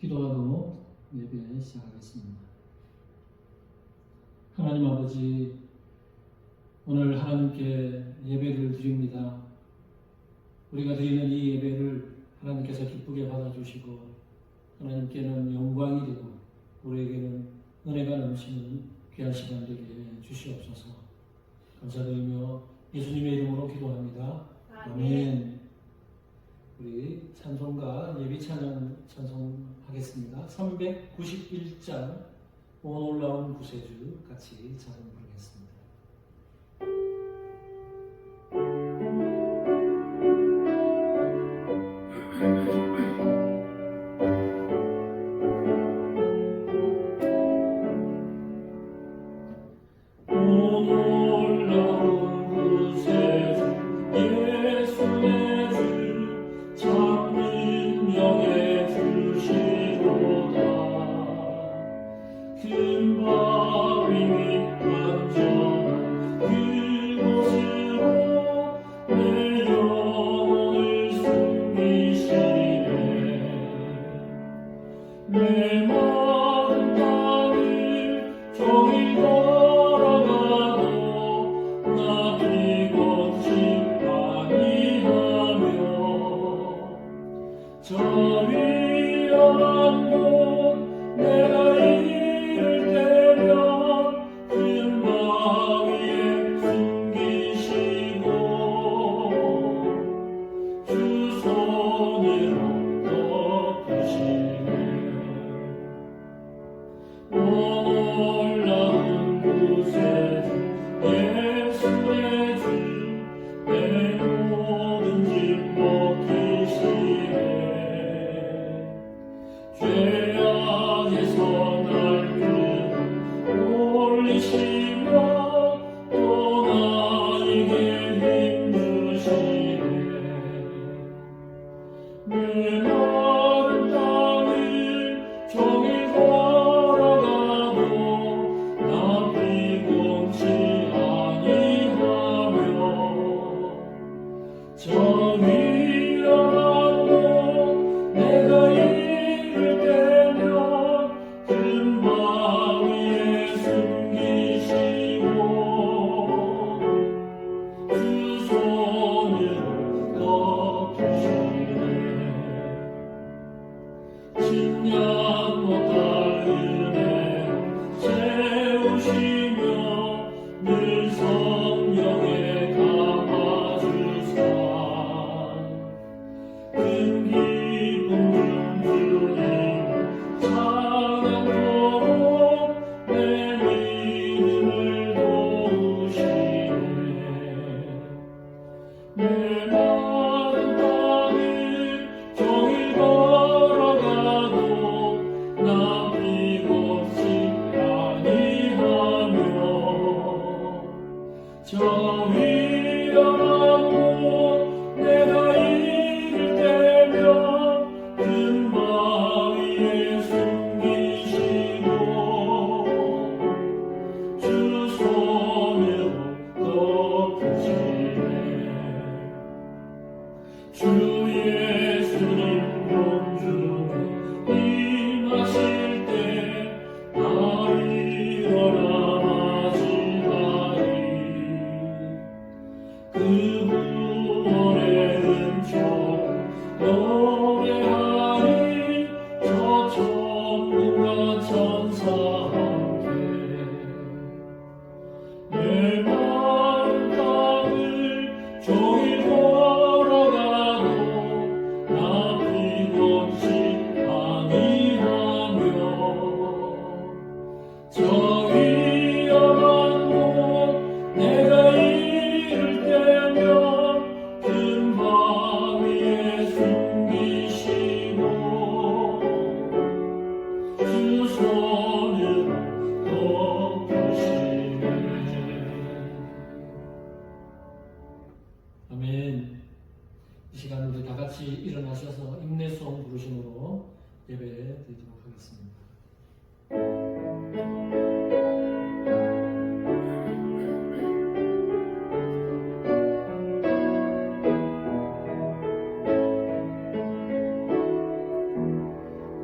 기도하고 예배 시작하겠습니다. 하나님 아버지, 오늘 하나님께 예배를 드립니다. 우리가 드리는 이 예배를 하나님께서 기쁘게 받아주시고 하나님께는 영광이 되고 우리에게는 은혜가 넘치는 귀한 시간 되게 주시옵소서. 감사드리며 예수님의 이름으로 기도합니다. 아멘. 우리 찬송가 예비 찬송하겠습니다. 391장 올라온 구세주 같이 찬송 부르겠습니다.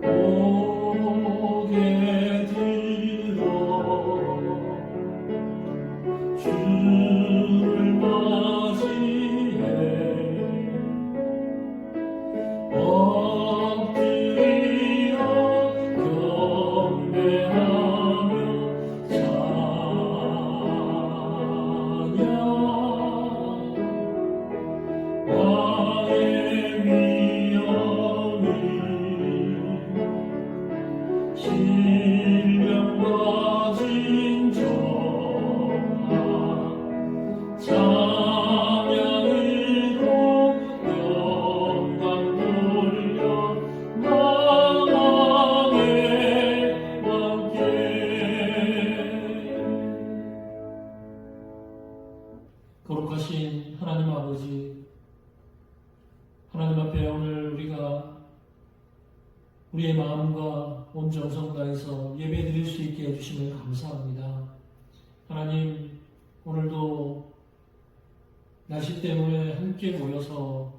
오 우리의 마음과 온 정성 다해서 예배 드릴 수 있게 해주심을 감사합니다. 하나님, 오늘도 날씨 때문에 함께 모여서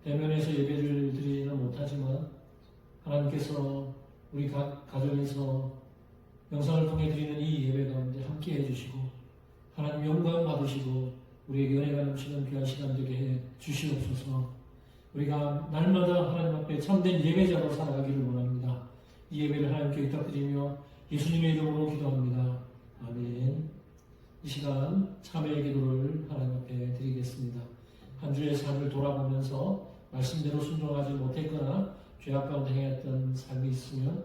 대면에서 예배를 드리지는 못하지만 하나님께서 우리 가정에서 영상을 통해 드리는 이 예배 가운데 함께 해주시고 하나님 영광 받으시고 우리에게 은혜가 넘치는 귀한 시간 되게 해 주시옵소서. 우리가 날마다 하나님 앞에 참된 예배자로 살아가기를 원합니다. 이 예배를 하나님께 부탁드리며 예수님의 이름으로 기도합니다. 아멘. 이 시간 참회의 기도를 하나님 앞에 드리겠습니다. 한 주의 삶을 돌아보면서 말씀대로 순종하지 못했거나 죄악 가운데 행했던 삶이 있으면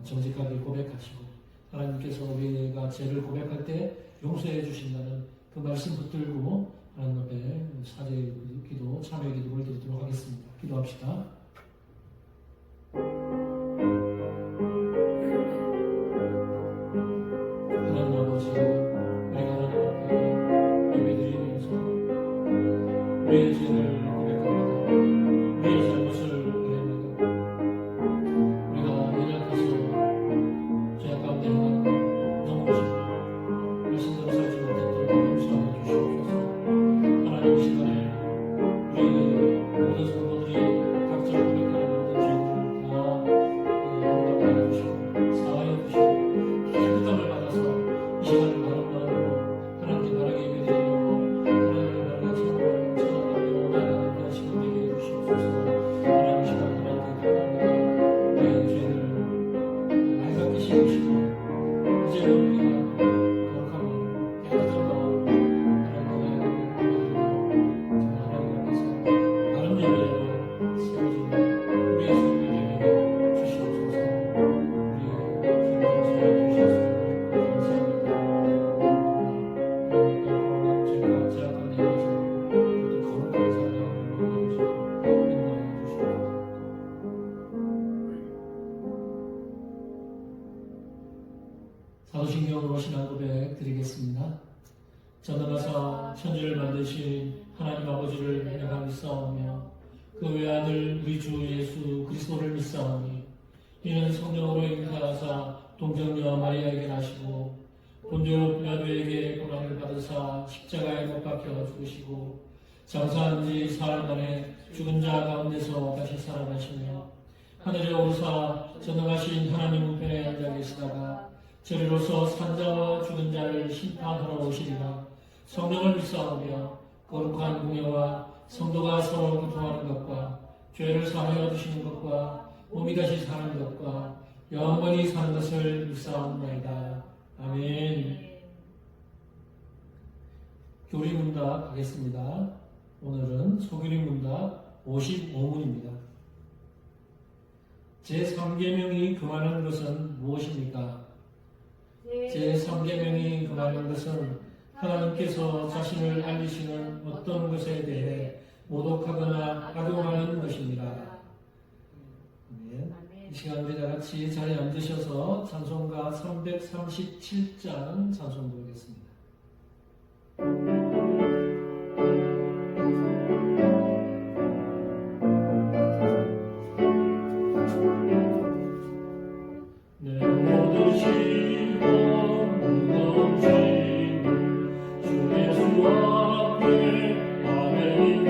정직하게 고백하시고 하나님께서 우리가 죄를 고백할 때 용서해 주신다는 그 말씀 붙들고 하나님 앞에 사죄 기도, 참회 기도를 드리도록 하겠습니다. 기도합시다. 하나님 아버지, 우리가 하나님 앞에 예배드리면서 우리의 죄를 고백합니다. 우리의 잘못을 고백합니다. 우리가 연약해서 죄악 가운데 행하고 넘어지고 말씀대로 살지 못했던 것 용서하여 주시옵소서. 하나님 이 시간에 우리의 모든 성도들이 각자 고백하는 모든 죄들을 다 용납하여 주시고 사하여 주시고 깨끗함을 받아서 이 시간을 바른 마음으로 하나님께 바르게 예배드리며 하나님을 바르게 찬양하며 나아가는 그런 시간 되게 해주시옵소서. 하나님 이 시간 하나님께 기도합니다. 우리의 죄를 맑게 씻으시고 이제는 우리가 거룩하고 깨끗한 마음 하나님 앞에서 바른 예배로 세워지는 우리의 삶이 되게 주시옵소서. 우리의 기도를 주시옵소서. 감사합니다. 제가 제약한 데 가서 거룩하게 살아가는 모든 것을 인도하여 주시옵소서. 사도신경으로 신앙 고백 드리겠습니다. 전능하사 천지를 만드신 하나님 아버지를 내가 믿사오며 그 외아들 우리 주 예수 그리스도를 믿사오니 이는 성령으로 잉태하사 동정녀 마리아에게 나시고 본디오 빌라도에게 고난을 받으사 십자가에 못 박혀 죽으시고 장사한 지 사흘 만에 죽은 자 가운데서 다시 살아나시며 하늘에 오르사 전능하신 하나님 우편에 앉아 계시다가 저리로서 산자와 죽은 자를 심판하러 오시리라. 성령을 믿사오며 거룩한 공예와 성도가 서로 교통하는 것과 죄를 사하여 주시는 것과 몸이 다시 사는 것과 영원히 사는 것을 믿사옵나이다. 아멘. 교리문답 하겠습니다. 오늘은 소교리문답 55문입니다. 제3계명이 금하는 것은 무엇입니까? 제3계명이 금하는 것은 하나님께서 자신을 알리시는 어떤 것에 대해 모독하거나 악용하는 것입니다. 아멘. 이 시간 우리 다 같이 자리에 앉으셔서 찬송가 337장 찬송 부르겠습니다. 내 모든 시간 무거운 짐을 주 예수 앞에 아뢰이며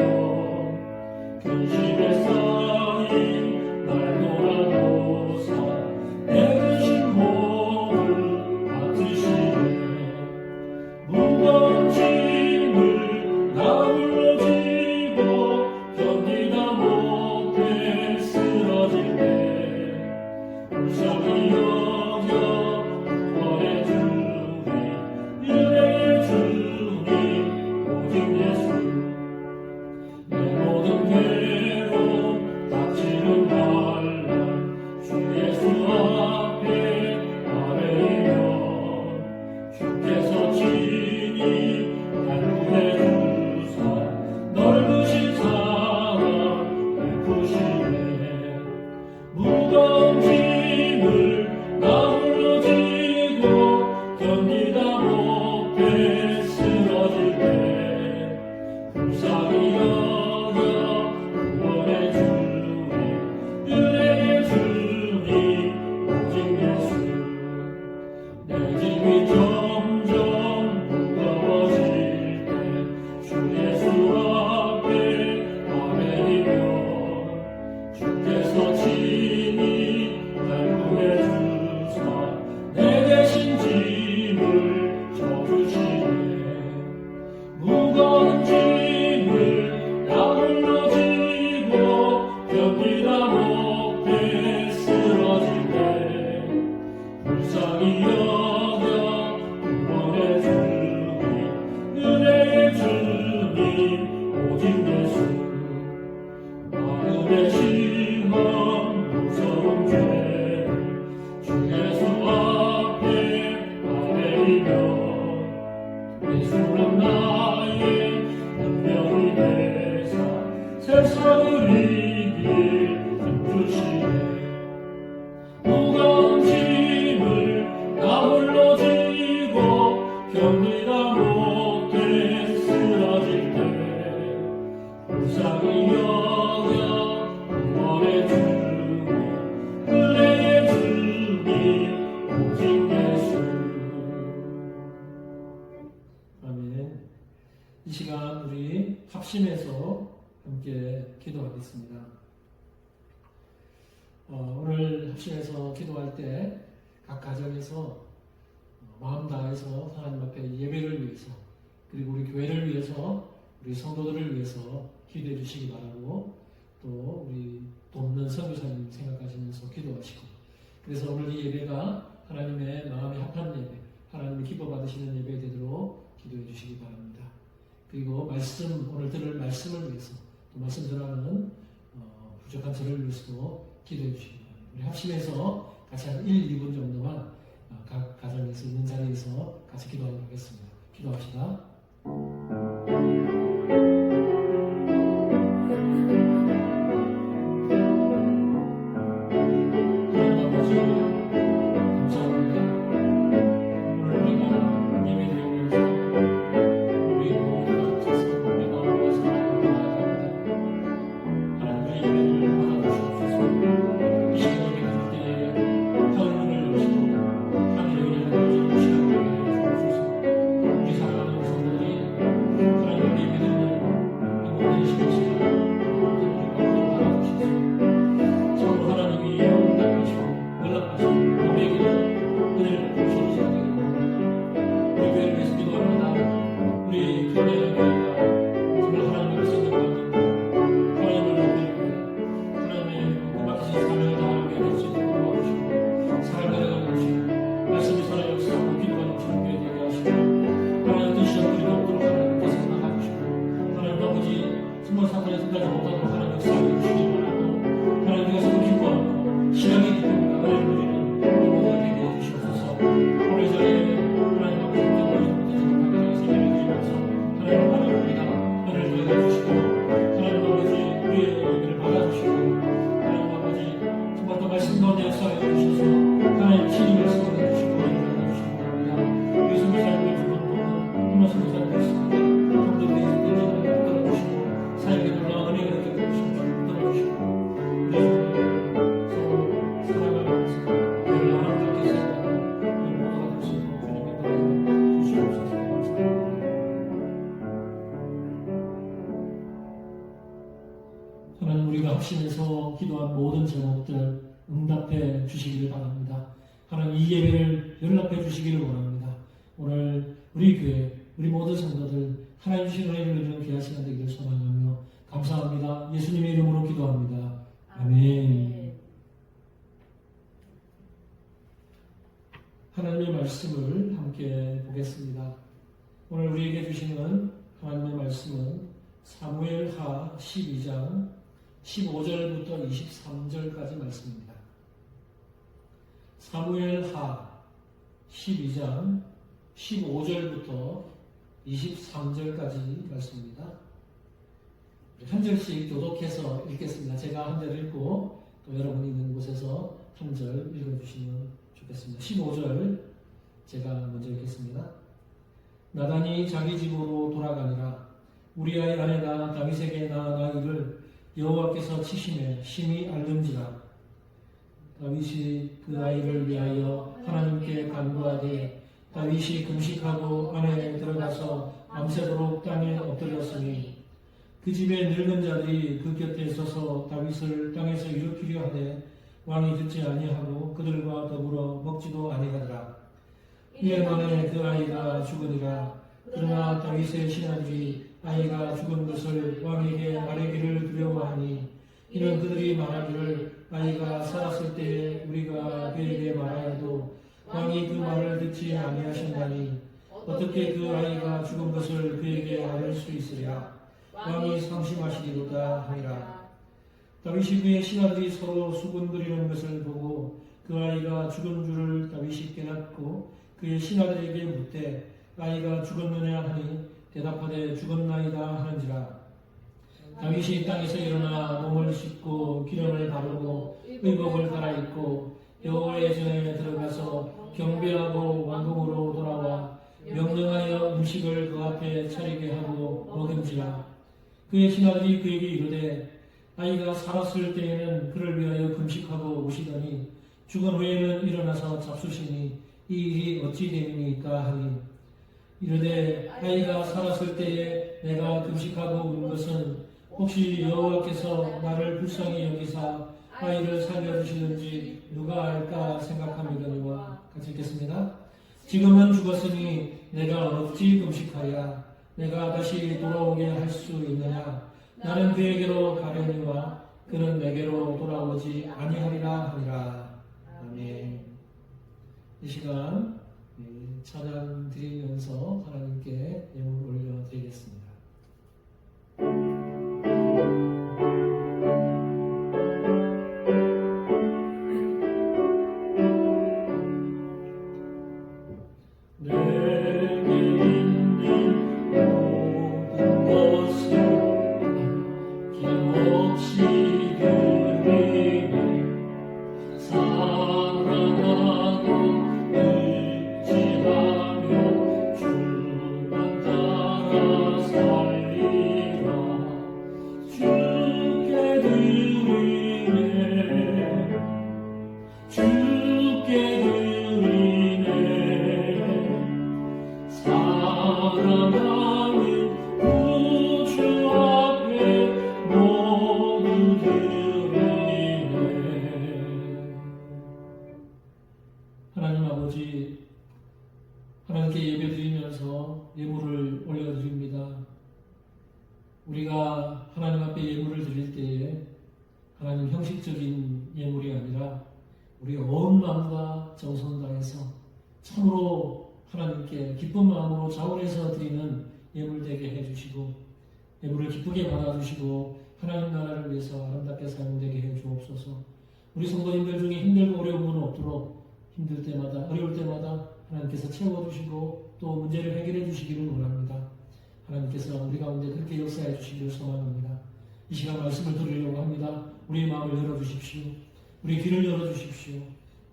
근심에 쌓인 날 돌아보사 내 근심 모두 맡으시네 죄를 주 예수 앞에 아뢰이며 예수는 나의 능력이 되사 세상을 이길 힘주시네. 무거운 짐을 나 홀로 지고 견디다 못해 쓰러질 때 불쌍히 여겨 구원해 주니 은혜의 주님 오직 예수. 아멘. 이 시간 우리 합심해서 함께 기도하겠습니다. 오늘 합심해서 기도할 때 각 가정에서 마음 다해서 하나님 앞에 예배를 위해서, 그리고 우리 교회를 위해서, 우리 성도들을 위해서 기도해 주시기 바라고, 또 우리 돕는 선교사님 생각하시면서 기도하시고, 그래서 오늘 이 예배가 하나님의 마음에 합한 예배, 하나님이 기뻐 받으시는 예배 되도록 기도해 주시기 바랍니다. 그리고 오늘 들을 말씀을 위해서, 또 말씀 전하는 부족한 저를 위해서도 기도해 주시기 바랍니다. 우리 합심해서 같이 한 1, 2분 정도만 각 가정에서 있는 자리에서 같이 기도하도록 하겠습니다. 기도합시다. 하나님, 우리가 합심해서 기도한 모든 제목들 응답해 주시기를 바랍니다. 하나님, 이 예배를 연락해 주시기를 원합니다. 오늘 우리 교회, 우리 모든 성도들 하나님 주신 은혜를 누리는 귀한 시간 되기를 소망하며 감사합니다. 예수님의 이름으로 기도합니다. 아멘. 하나님의 말씀을 함께 보겠습니다. 오늘 우리에게 주시는 하나님의 말씀은 사무엘하 12장 15절부터 23절까지 말씀입니다. 사무엘하 12장 15절부터 23절까지 말씀입니다. 한 절씩 교독해서 읽겠습니다. 제가 한 절 읽고 또 여러분이 있는 곳에서 한 절 읽어주시면 좋겠습니다. 15절 제가 먼저 읽겠습니다. 나단이 자기 집으로 돌아가니라. 우리아의 아내가 다윗에게 낳은 아이를 여호와께서 치심에 심히 앓는지라. 다윗이 그 아이를 위하여 하나님께 간구하되 다윗이 금식하고 안에 들어가서 밤새도록 땅에 엎드렸으니 그 집의 늙은 자들이 그 곁에 서서 다윗을 땅에서 일으키려 하되 왕이 듣지 아니하고 그들과 더불어 먹지도 아니하더라. 이에 만에 그 아이가 죽으니라. 그러나 다윗의 신하들이 아이가 죽은 것을 왕에게 말하기를 두려워하니 이는 그들이 말하기를 아이가 살았을 때에 우리가 그에게 말하여도 왕이 그 말을 듣지 아니하셨나니 어떻게 그 아이가 죽은 것을 그에게 알릴 수 있으랴. 왕이 상심하시리로다 하니라. 다윗이 그의 신하들이 서로 수군거리는 것을 보고 그 아이가 죽은 줄을 다윗이 깨닫고 그의 신하들에게 묻되 아이가 죽었느냐 하니 대답하되 죽었나이다 하는지라. 다윗이 땅에서 일어나 몸을 씻고 기름을 바르고 의복을 갈아입고 여호와의 전에 들어가서 경배하고 왕궁으로 돌아와 명령하여 음식을 그 앞에 차리게 하고 먹은지라. 그의 신하들이 그에게 이르되 아이가 살았을 때에는 그를 위하여 금식하고 오시더니 죽은 후에는 일어나서 잡수시니 이 일이 어찌 됨이니까 하니 이르되 아이가 살았을 때에 내가 금식하고 온 것은 혹시 여호와께서 나를 불쌍히 여기사 아이를 살려주시는지 누가 알까 생각함이거니와. 같이 읽겠습니다. 지금은 죽었으니 내가 어찌 금식하랴. 내가 다시 돌아오게 할 수 있느냐. 나는 그에게로 가려니와 그는 내게로 돌아오지 아니하리라 하니라. 아멘. 이 시간 찬양 드리면서 하나님께 예물 올려드리겠습니다. 하나님 아버지, 하나님께 예배드리면서 예물을 올려드립니다. 우리가 하나님 앞에 예물을 드릴 때에 하나님 형식적인 예물이 아니라 우리 온 마음과 정성 다해서 참으로 하나님께 기쁜 마음으로 자원해서 드리는 예물 되게 해주시고 예물을 기쁘게 받아주시고 하나님 나라를 위해서 아름답게 사용되게 해주옵소서. 우리 성도님들 중에 힘들고 어려운 분 없도록 힘들 때마다 어려울 때마다 하나님께서 채워주시고 또 문제를 해결해 주시기를 원합니다. 하나님께서 우리 가운데 그렇게 역사해 주시기를 소망합니다. 이 시간 말씀을 들으려고 합니다. 우리의 마음을 열어주십시오. 우리 귀를 열어주십시오.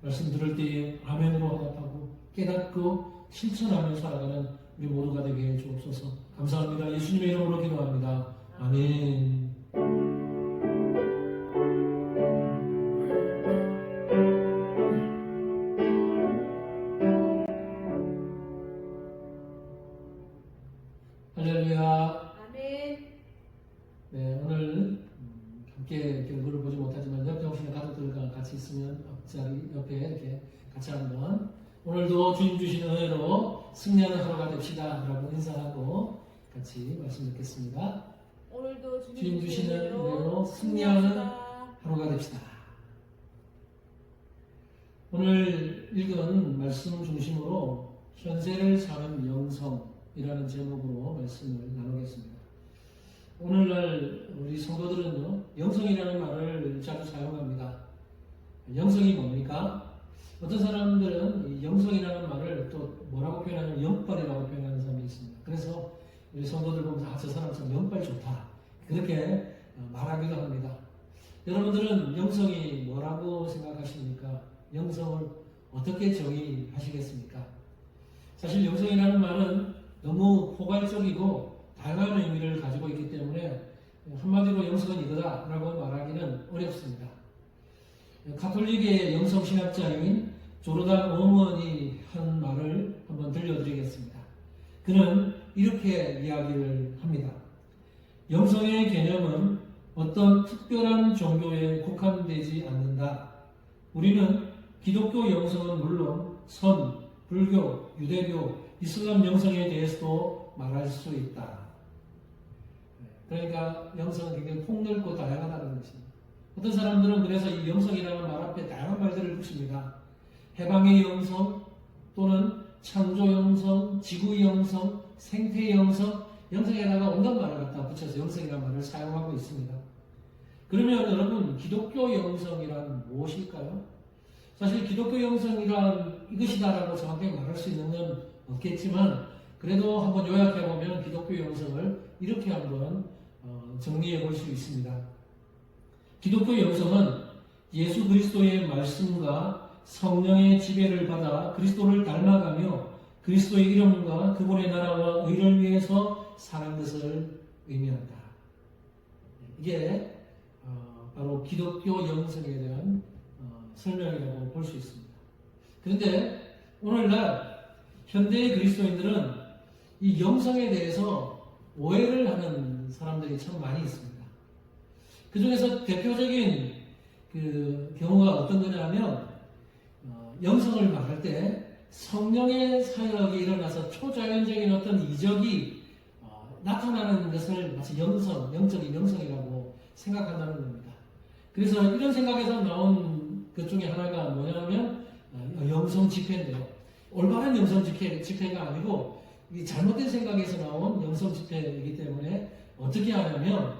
말씀 들을 때에 아멘으로 화답하고 깨닫고 실천하며 살아가는 우리 모두가 되게 해 주옵소서. 감사합니다. 예수님의 이름으로 기도합니다. 아멘. 할렐루야. 아멘. 네, 오늘 함께 결과를 보지 못하지만 옆에 오시는 가족들과 같이 있으면 앞자리 옆에 이렇게 같이 한번 오늘도 주님 주신 은혜로 승리하는 하루가 됩시다 라고 인사하고 같이 말씀 듣겠습니다. 오늘도 주님 주시는 은혜로 승리하는 하루가 됩시다. 오늘 읽은 말씀 중심으로 현세를 사는 영성이라는 제목으로 말씀을 나누겠습니다. 오늘날 우리 성도들은요, 영성이라는 말을 자주 사용합니다. 영성이 뭡니까? 어떤 사람들은 이 영성이라는 말을 또 뭐라고 표현하냐면 영빨이라고 표현하는 사람이 있습니다. 그래서 우리 성도들 보면서 저 사람 참 영빨 좋다 그렇게 말하기도 합니다. 여러분들은 영성이 뭐라고 생각하십니까? 영성을 어떻게 정의하시겠습니까? 사실 영성이라는 말은 너무 포괄적이고 다양한 의미를 가지고 있기 때문에 한마디로 영성은 이거다라고 말하기는 어렵습니다. 가톨릭의 영성신학자인 조르단 오먼이 한 말을 한번 들려드리겠습니다. 그는 이렇게 이야기를 합니다. 영성의 개념은 어떤 특별한 종교에 국한되지 않는다. 우리는 기독교 영성은 물론 선, 불교, 유대교, 이슬람 영성에 대해서도 말할 수 있다. 그러니까 영성은 굉장히 폭넓고 다양하다는 것입니다. 어떤 사람들은 그래서 이 영성이라는 말 앞에 다양한 말들을 붙입니다. 해방의 영성 또는 창조 영성, 지구 영성, 생태 영성, 영성에다가 온갖 말을 갖다 붙여서 영성이라는 말을 사용하고 있습니다. 그러면 여러분, 기독교 영성이란 무엇일까요? 사실 기독교 영성이란 이것이다라고 정확하게 말할 수 있는 건 없겠지만, 그래도 한번 요약해보면 기독교 영성을 이렇게 한번 정리해 볼 수 있습니다. 기독교 영성은 예수 그리스도의 말씀과 성령의 지배를 받아 그리스도를 닮아가며 그리스도의 이름과 그분의 나라와 의를 위해서 사는 것을 의미한다. 이게 바로 기독교 영성에 대한 설명이라고 볼 수 있습니다. 그런데 오늘날 현대의 그리스도인들은 이 영성에 대해서 오해를 하는 사람들이 참 많이 있습니다. 그 중에서 대표적인 그 경우가 어떤 거냐면 영성을 말할 때 성령의 사역이 일어나서 초자연적인 어떤 이적이 나타나는 것을 마치 영적인 영성이라고 생각한다는 겁니다. 그래서 이런 생각에서 나온 것 중에 하나가 뭐냐면 영성 집회인데요. 올바른 영성 집회가 아니고 이 잘못된 생각에서 나온 영성 집회이기 때문에 어떻게 하냐면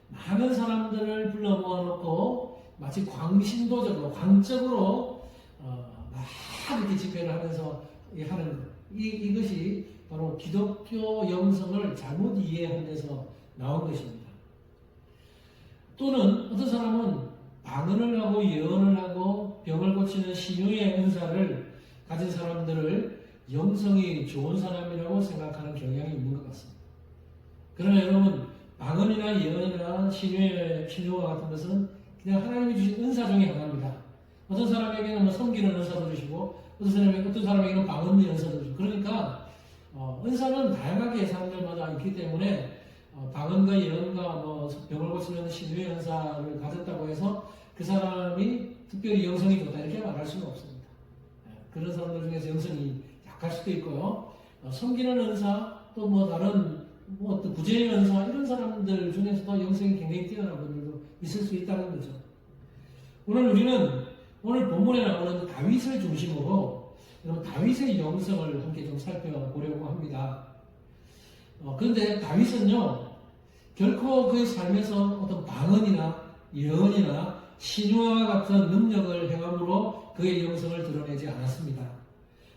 많은 사람들을 불러 모아놓고 마치 광신도적으로 광적으로 막 이렇게 집회를 하면서 하는 이것이 바로 기독교 영성을 잘못 이해한 데서 나온 것입니다. 또는 어떤 사람은 방언을 하고 예언을 하고 병을 고치는 신유의 은사를 가진 사람들을 영성이 좋은 사람이라고 생각하는 경향이 있는 것 같습니다. 그러나 여러분, 방언이나 예언이나 신유와 같은 것은 그냥 하나님이 주신 은사 중에 하나입니다. 어떤 사람에게는 뭐 섬기는 은사도 주시고 어떤 사람에게는 방언의 은사도 주시고 그러니까 은사는 다양하게 사람들마다 있기 때문에 방언과 예언과 뭐 병을 고치는 신유의 은사를 가졌다고 해서 그 사람이 특별히 영성이 좋다 이렇게 말할 수는 없습니다. 그런 사람들 중에서 영성이 약할 수도 있고요. 섬기는 은사 또 뭐 다른 뭐 어떤 구제의 은사 이런 사람들 중에서도 영성이 굉장히 뛰어난 분들도 있을 수 있다는 거죠. 오늘 본문에 나오는 다윗을 중심으로 여러분 다윗의 영성을 함께 좀 살펴보려고 합니다. 그런데 다윗은요 결코 그의 삶에서 어떤 방언이나 예언이나 신유와 같은 능력을 행함으로 그의 영성을 드러내지 않았습니다.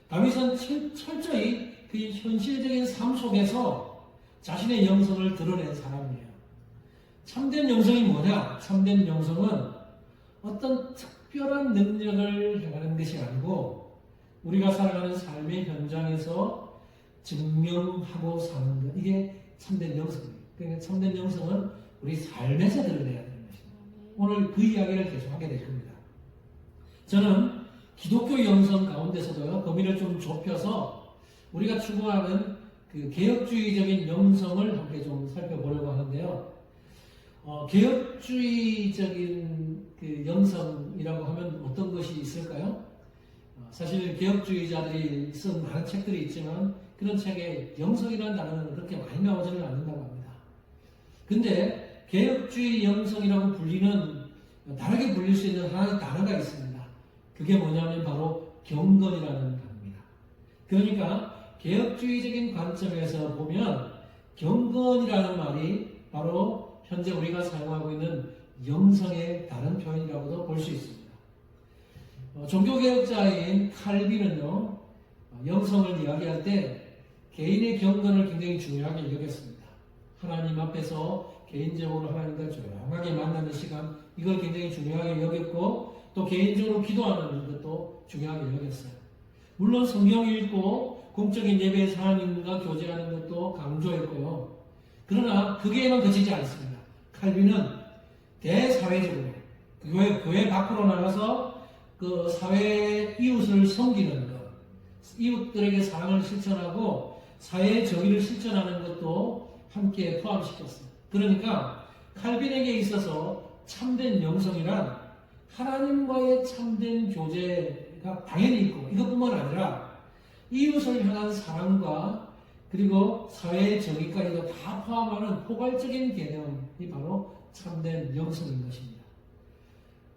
다윗은 철저히 그 현실적인 삶 속에서 자신의 영성을 드러낸 사람이에요. 참된 영성이 뭐냐? 참된 영성은 어떤 특별한 능력을 행하는 것이 아니고 우리가 살아가는 삶의 현장에서 증명하고 사는 것. 이게 참된 영성이에요. 그러니까 참된 영성은 우리 삶에서 드러내야 되는 것입니다. 오늘 그 이야기를 계속하게 될 겁니다. 저는 기독교 영성 가운데서도요, 범위를 좀 좁혀서 우리가 추구하는 그 개혁주의적인 영성을 함께 좀 살펴보려고 하는데요. 개혁주의적인 그 영성이라고 하면 어떤 것이 있을까요? 사실 개혁주의자들이 쓴 많은 책들이 있지만 그런 책에 영성이라는 단어는 그렇게 많이 나오지는 않는다고 합니다. 근데 개혁주의 영성이라고 다르게 불릴 수 있는 하나의 단어가 있습니다. 그게 뭐냐면 바로 경건이라는 단어입니다. 그러니까 개혁주의적인 관점에서 보면 경건이라는 말이 바로 현재 우리가 사용하고 있는 영성의 다른 표현이라고도 볼 수 있습니다. 종교개혁자인 칼빈은요, 영성을 이야기할 때 개인의 경건을 굉장히 중요하게 여겼습니다. 하나님 앞에서 개인적으로 하나님과 조용하게 만나는 시간, 이걸 굉장히 중요하게 여겼고, 또 개인적으로 기도하는 것도 중요하게 여겼어요. 물론 성경 읽고 공적인 예배에서 하나님과 교제하는 것도 강조했고요. 그러나 거기에만 그치지 않습니다. 칼빈은 대사회적으로 교회 밖으로 나가서 그 사회 이웃을 섬기는 것, 이웃들에게 사랑을 실천하고 사회의 정의를 실천하는 것도 함께 포함시켰어요. 그러니까 칼빈에게 있어서 참된 영성이란 하나님과의 참된 교제가 당연히 있고 이것뿐만 아니라 이웃을 향한 사랑과 그리고 사회의 정의까지도 다 포함하는 포괄적인 개념이 바로 참된 영성인 것입니다.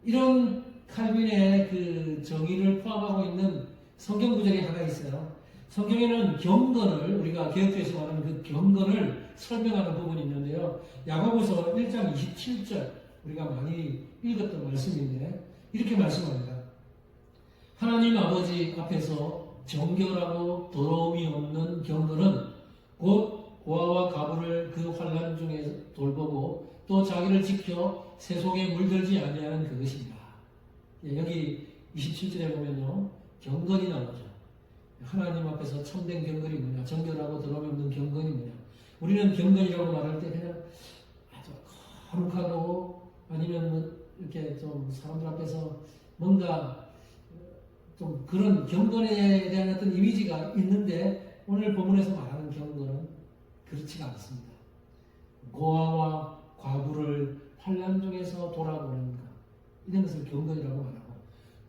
이런 칼빈의 그 정의를 포함하고 있는 성경 구절이 하나 있어요. 성경에는 경건을 우리가 개혁주에서 말하는 그 경건을 설명하는 부분이 있는데요. 야고보서 1장 27절 우리가 많이 읽었던 말씀인데 이렇게 말씀합니다. 하나님 아버지 앞에서 정결하고 더러움이 없는 경건은 곧 고아와 가부를 그 환난 중에 돌보고 또 자기를 지켜 세속에 물들지 아니하는 그것입니다. 여기 27절에 보면요, 경건이 나오죠. 하나님 앞에서 참된 경건이 뭐냐, 정결하고 더러움이 없는 경건이 뭐냐. 우리는 경건이라고 말할 때 그냥 아주 거룩하고 아니면 이렇게 좀 사람들 앞에서 뭔가 좀 그런 경건에 대한 어떤 이미지가 있는데 오늘 본문에서 말하는 경건은 그렇지가 않습니다. 고아와 과부를 환난 중에서 돌아보는 것, 이런 것을 경건이라고 말하고,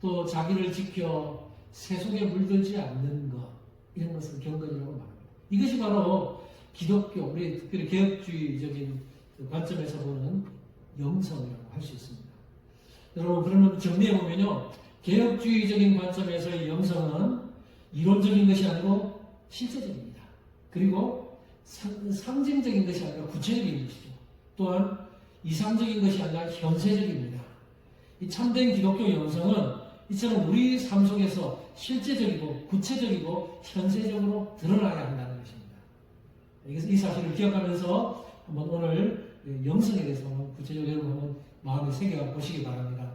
또 자기를 지켜 세속에 물들지 않는 것, 이런 것을 경건이라고 말합니다. 이것이 바로 기독교, 우리 특별히 개혁주의적인 관점에서 보는 영성이라고 할 수 있습니다. 여러분, 그러면 정리해보면요, 개혁주의적인 관점에서의 영성은 이론적인 것이 아니고 실제적입니다. 그리고 상징적인 것이 아니라 구체적인 것이죠. 또한 이상적인 것이 아니라 현세적입니다. 이 참된 기독교 영성은 이처럼 우리 삶 속에서 실제적이고 구체적이고 현세적으로 드러나야 한다는 것입니다. 이 사실을 기억하면서 한번 오늘 영성에 대해서 구체적으로 여러분 한번 마음에 새겨 보시기 바랍니다.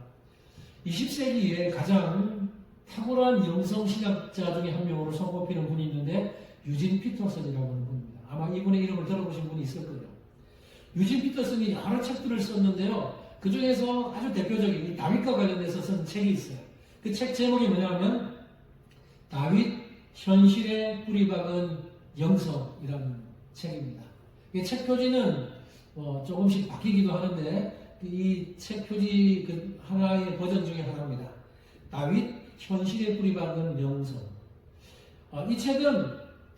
20세기에 가장 탁월한 영성신학자 중에 한 명으로 손꼽히는 분이 있는데 유진 피터슨이라고 하는 분입니다. 아마 이분의 이름을 들어보신 분이 있을 거예요. 유진 피터슨이 여러 책들을 썼는데요. 그 중에서 아주 대표적인 다윗과 관련해서 쓴 책이 있어요. 그 책 제목이 뭐냐면 다윗 현실에 뿌리박은 영성이라는 책입니다. 이 책 표지는 조금씩 바뀌기도 하는데 이 책 표지 그 하나의 버전 중에 하나입니다. 다윗 현실에 뿌리박은 영성. 이 책은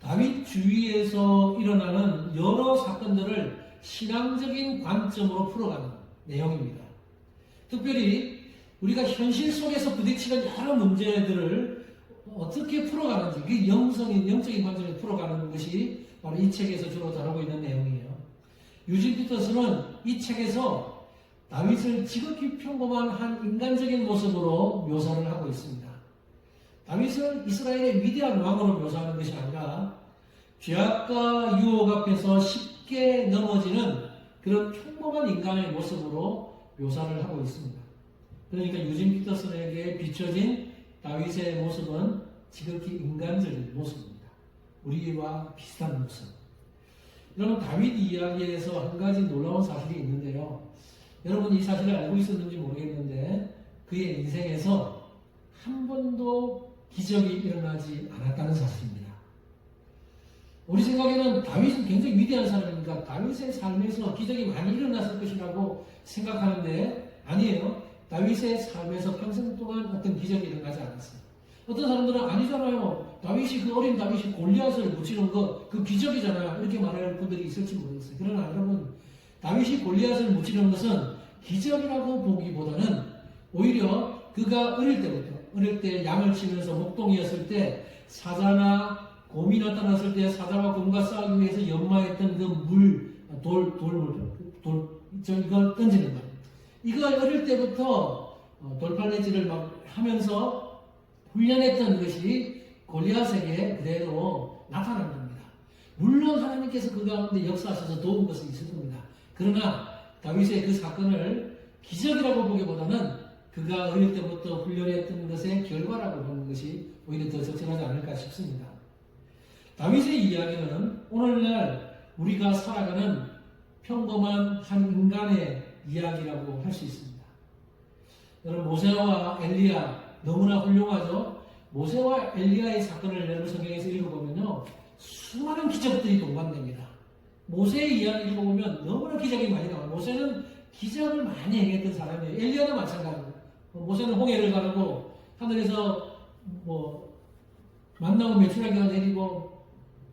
다윗 주위에서 일어나는 여러 사건들을 신앙적인 관점으로 풀어가는 내용입니다. 특별히 우리가 현실 속에서 부딪히는 여러 문제들을 어떻게 풀어가는지, 그 영적인 관점에서 풀어가는 것이 바로 이 책에서 주로 다루고 있는 내용이에요. 유진 피터슨은 이 책에서 다윗을 지극히 평범한 한 인간적인 모습으로 묘사를 하고 있습니다. 다윗을 이스라엘의 위대한 왕으로 묘사하는 것이 아니라 죄악과 유혹 앞에서 쉽게 넘어지는 그런 평범한 인간의 모습으로 묘사를 하고 있습니다. 그러니까 유진 피터슨에게 비춰진 다윗의 모습은 지극히 인간적인 모습입니다. 우리와 비슷한 모습. 여러분, 다윗 이야기에서 한 가지 놀라운 사실이 있는데요. 여러분 이 사실을 알고 있었는지 모르겠는데 그의 인생에서 한 번도 기적이 일어나지 않았다는 사실입니다. 우리 생각에는 다윗은 굉장히 위대한 사람이니까 다윗의 삶에서 기적이 많이 일어났을 것이라고 생각하는데 아니에요. 다윗의 삶에서 평생 동안 어떤 기적이 일어나지 않았어요. 어떤 사람들은 아니잖아요. 다윗이 그 어린 다윗이 골리앗을 무찌른 거 그 기적이잖아요. 이렇게 말할 분들이 있을지 모르겠어요. 그러나 여러분, 다윗이 골리앗을 무찌른 것은 기적이라고 보기보다는 오히려 그가 어릴 때 양을 치면서 목동이었을 때 사자나 곰이 나타났을 때 사자와 곰과 싸우기 위해서 연마했던 그 이걸 던지는 거예요. 이걸 어릴 때부터 돌팔레질을 막 하면서 훈련했던 것이 골리앗에게 그대로 나타난 겁니다. 물론 하나님께서 그 가운데 역사하셔서 도운 것은 있을 겁니다. 그러나 다윗의 그 사건을 기적이라고 보기보다는 그가 어릴 때부터 훈련했던 것의 결과라고 보는 것이 오히려 더 적절하지 않을까 싶습니다. 다윗의 이야기는 오늘날 우리가 살아가는 평범한 한 인간의 이야기라고 할 수 있습니다. 여러분, 모세와 엘리야 너무나 훌륭하죠? 모세와 엘리야의 사건을 여러분 성경에서 읽어보면요, 수많은 기적들이 동반됩니다. 모세의 이야기 읽어보면 너무나 기적이 많이 나와요. 모세는 기적을 많이 행했던 사람이에요. 엘리야도 마찬가지입니다. 모세는 홍해를 가르고 하늘에서 만나고 메추라기가 내리고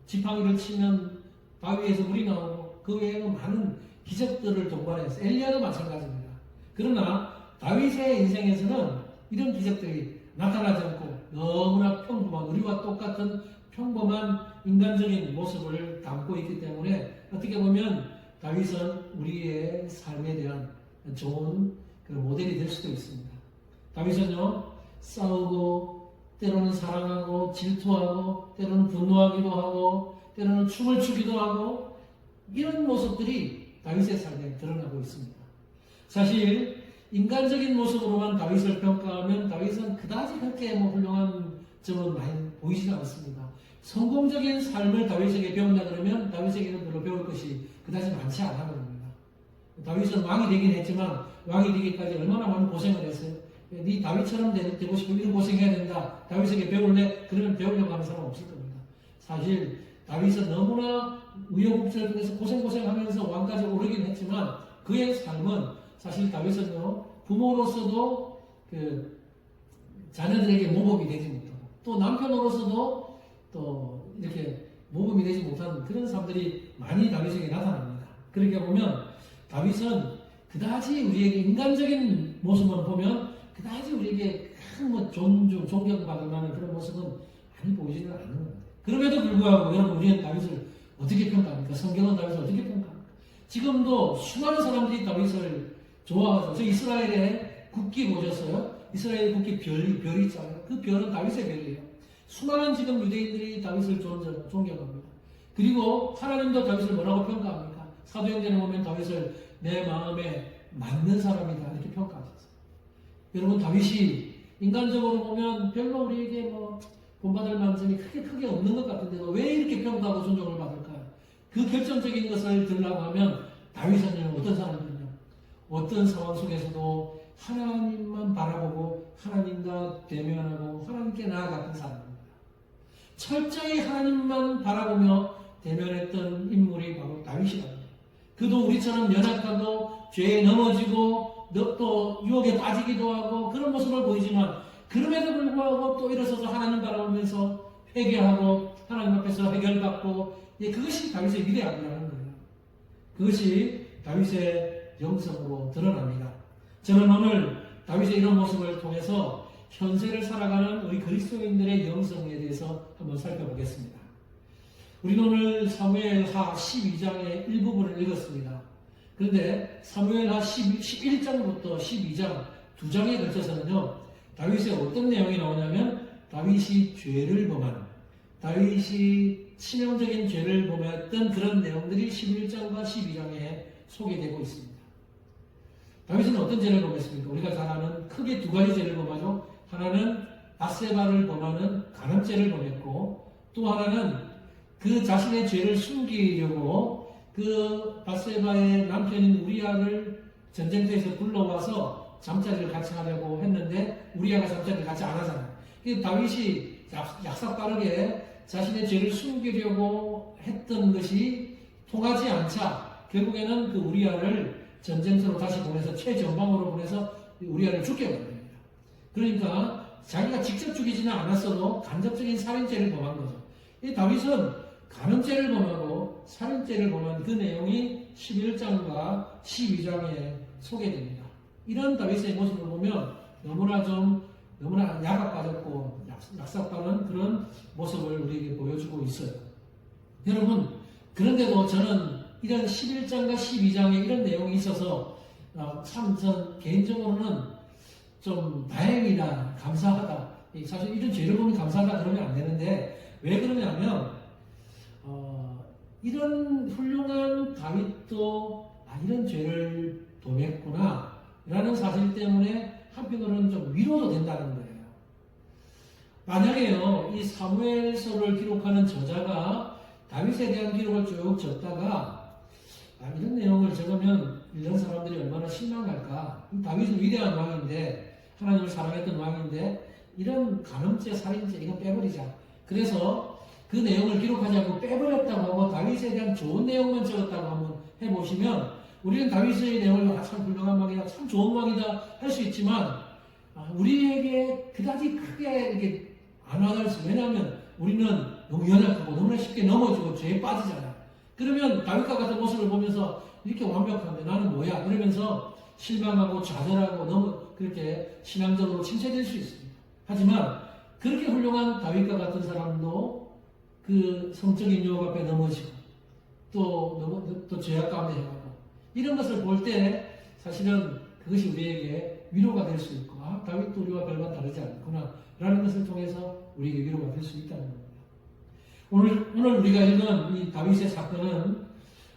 지팡이를 치면 바위에서 물이 나오고 그 외에는 많은 기적들을 동반해서 엘리야도 마찬가지입니다. 그러나 다윗의 인생에서는 이런 기적들이 나타나지 않고 너무나 평범한 우리와 똑같은 평범한 인간적인 모습을 담고 있기 때문에 어떻게 보면 다윗은 우리의 삶에 대한 좋은 그런 모델이 될 수도 있습니다. 다윗은요, 싸우고, 때로는 사랑하고, 질투하고, 때로는 분노하기도 하고, 때로는 춤을 추기도 하고, 이런 모습들이 다윗의 삶에 드러나고 있습니다. 사실, 인간적인 모습으로만 다윗을 평가하면 다윗은 그다지 그렇게 훌륭한 점은 많이 보이지가 않습니다. 성공적인 삶을 다윗에게 배운다 그러면 다윗에게는 별로 배울 것이 그다지 많지 않아 보입니다. 다윗은 왕이 되긴 했지만 왕이 되기까지 얼마나 많은 고생을 했어요. 네 다윗처럼 되고 싶으면 이런 고생해야 된다. 다윗에게 배울래? 그러면 배우려고 하는 사람 없을 겁니다. 사실 다윗은 너무나 우여곡절 중에서 고생하면서 왕까지 오르긴 했지만 그의 삶은 사실 다윗은요 부모로서도 그 자녀들에게 모범이 되지 못하고 또 남편으로서도 또 이렇게 모범이 되지 못하는 그런 사람들이 많이 다윗에게 나타납니다. 그렇게 보면 다윗은 그다지 우리에게 인간적인 모습만 보면 그다지 우리에게 큰 존경받을 만한 그런 모습은 많이 보이지는 않는 겁니다. 그럼에도 불구하고 여러분 우리는 다윗을 어떻게 평가합니까? 성경은 다윗을 어떻게 평가합니까? 지금도 수많은 사람들이 다윗을 좋아하죠. 저 이스라엘의 국기 보셨어요? 이스라엘 국기 별이 있잖아요. 그 별은 다윗의 별이에요. 수많은 지금 유대인들이 다윗을 존경합니다. 그리고 하나님도 다윗을 뭐라고 평가합니까? 사도행전에 보면 다윗을 내 마음에 맞는 사람이다 이렇게 평가하셨어요. 여러분 다윗이 인간적으로 보면 별로 우리에게 본받을 만한 점이 크게 없는 것 같은데도 왜 이렇게 평가하고 존경을 받을까요? 그 결정적인 것을 들으려고 하면 다윗은 어떤 사람이냐? 어떤 상황 속에서도 하나님만 바라보고 하나님과 대면하고 하나님께 나아갔던 사람입니다. 철저히 하나님만 바라보며 대면했던 인물이 바로 다윗이랍니다. 그도 우리처럼 연약하고 죄에 넘어지고 또 유혹에 빠지기도 하고 그런 모습을 보이지만 그럼에도 불구하고 또 일어서서 하나님 바라보면서 회개하고 하나님 앞에서 해결받고 그것이 다윗의 위대함이라는 거예요. 그것이 다윗의 영성으로 드러납니다. 저는 오늘 다윗의 이런 모습을 통해서 현세를 살아가는 우리 그리스도인들의 영성에 대해서 한번 살펴보겠습니다. 우리는 오늘 사무엘하 12장의 일부분을 읽었습니다. 그런데 사무엘하 11장부터 12장 두 장에 걸쳐서는요, 다윗의 어떤 내용이 나오냐면 다윗이 죄를 범한, 다윗이 치명적인 죄를 범했던 그런 내용들이 11장과 12장에 소개되고 있습니다. 다윗은 어떤 죄를 범했습니까? 우리가 잘 아는 크게 두 가지 죄를 범하죠. 하나는 밧세바를 범하는 간음죄를 범했고 또 하나는 그 자신의 죄를 숨기려고 그 밧세바의 남편인 우리아를 전쟁터에서 불러와서 잠자리를 같이 하려고 했는데 우리아가 잠자리를 같이 안 하잖아요. 다윗이 약삭빠르게 자신의 죄를 숨기려고 했던 것이 통하지 않자 결국에는 그 우리아를 전쟁터로 다시 보내서 최전방으로 보내서 우리아를 죽게 만듭니다. 그러니까 자기가 직접 죽이지는 않았어도 간접적인 살인죄를 범한 거죠. 이 다윗은 간음죄를 범하고 살인죄를 범한 그 내용이 11장과 12장에 소개됩니다. 이런 다윗의 모습을 보면 너무나 야가 빠졌고 약삭빠른 그런 모습을 우리에게 보여주고 있어요. 여러분, 그런데도 저는 이런 11장과 12장에 이런 내용이 있어서 참 전 개인적으로는 좀 다행이다, 감사하다. 사실 이런 죄를 보면 감사하다 그러면 안 되는데 왜 그러냐면 이런 훌륭한 다윗도 이런 죄를 범했구나 라는 사실 때문에 한편으로는 좀 위로도 된다는 거예요. 만약에요, 이 사무엘서를 기록하는 저자가 다윗에 대한 기록을 쭉 적다가 이런 내용을 적으면 이런 사람들이 얼마나 실망할까. 다윗은 위대한 왕인데 하나님을 사랑했던 왕인데 이런 간음죄, 살인죄 이거 빼버리자. 그래서 그 내용을 기록하지 않고 빼버렸다고 하고 다윗에 대한 좋은 내용만 적었다고 한번 해보시면 우리는 다윗의 내용을 참 훌륭한 왕이다, 참 좋은 왕이다 할 수 있지만 우리에게 그다지 크게 이렇게 안 와닿을 수. 왜냐하면 우리는 너무 연약하고 너무나 쉽게 넘어지고 죄에 빠지잖아요. 그러면 다윗과 같은 모습을 보면서 이렇게 완벽한데 나는 뭐야? 이러면서 실망하고 좌절하고 너무 그렇게 신앙적으로 침체될 수 있습니다. 하지만 그렇게 훌륭한 다윗과 같은 사람도 그 성적인 유혹 앞에 넘어지고 또 죄악 가운데 해가고 이런 것을 볼 때 사실은 그것이 우리에게 위로가 될 수 있고, 아, 다윗도 우리와 별반 다르지 않구나 라는 것을 통해서 우리에게 위로가 될 수 있다는 겁니다. 오늘 우리가 읽은 이 다윗의 사건은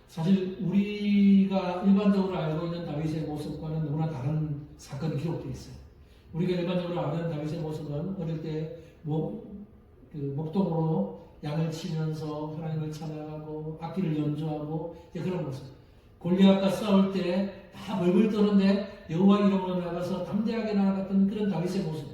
사실 우리가 일반적으로 알고 있는 다윗의 모습과는 너무나 다른 사건이 기록되어 있어요. 우리가 일반적으로 아는 다윗의 모습은 어릴 때 목동으로 양을 치면서 하나님을 찬양하고 악기를 연주하고 그런 모습. 골리앗과 싸울 때 다 벌벌 떠는데 여호와 이름으로 나가서 담대하게 나아갔던 그런 다윗의 모습.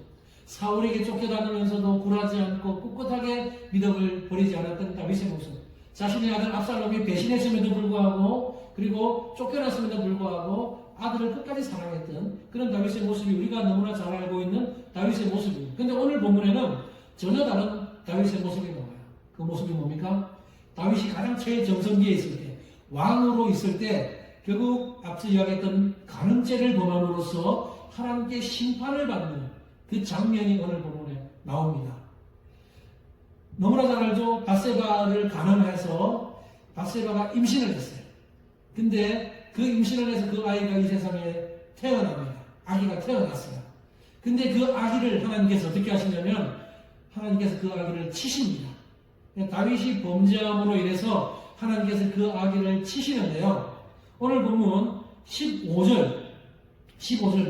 사울에게 쫓겨다니면서도 굴하지 않고 꿋꿋하게 믿음을 버리지 않았던 다윗의 모습. 자신의 아들 압살롬이 배신했음에도 불구하고 그리고 쫓겨났음에도 불구하고 아들을 끝까지 사랑했던 그런 다윗의 모습이 우리가 너무나 잘 알고 있는 다윗의 모습이에요. 근데 오늘 본문에는 전혀 다른 다윗의 모습이 나와요. 그 모습이 뭡니까? 다윗이 가장 최정성기에 있을 때, 왕으로 있을 때 결국 앞서 이야기했던 간음죄를 범함으로써 하나님께 심판을 받는 그 장면이 오늘 본문에 나옵니다. 너무나 잘 알죠? 밧세바를 간음해서 밧세바가 임신을 했어요. 근데 그 임신을 해서 그 아이가 이 세상에 태어납니다. 아기가 태어났어요. 근데 그 아기를 하나님께서 어떻게 하시냐면 하나님께서 그 아기를 치십니다. 다윗이 범죄함으로 인해서 하나님께서 그 아기를 치시는데요. 오늘 본문 15절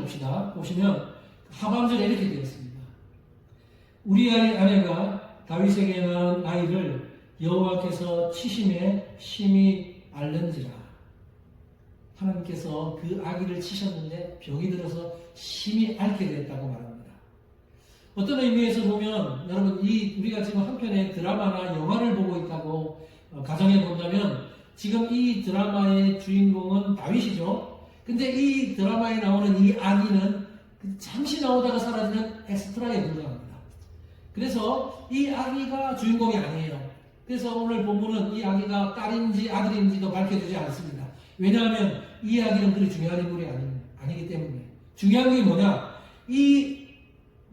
봅시다. 보시면 하반절에 이렇게 되어 있습니다. 우리의 아내가 다윗에게 낳은 아이를 여호와께서 치심에 심히 앓는지라. 하나님께서 그 아기를 치셨는데 병이 들어서 심히 앓게 됐다고 말합니다. 어떤 의미에서 보면 여러분 우리가 지금 한편의 드라마나 영화를 보고 있다고 가정해 본다면 지금 이 드라마의 주인공은 다윗이죠. 근데 이 드라마에 나오는 이 아기는 잠시 나오다가 사라지는 엑스트라에 불과합니다. 그래서 이 아기가 주인공이 아니에요. 그래서 오늘 본문은 이 아기가 딸인지 아들인지도 밝혀주지 않습니다. 왜냐하면 이 아기는 그리 중요한 인물이 아니기 때문에. 중요한 게 뭐냐? 이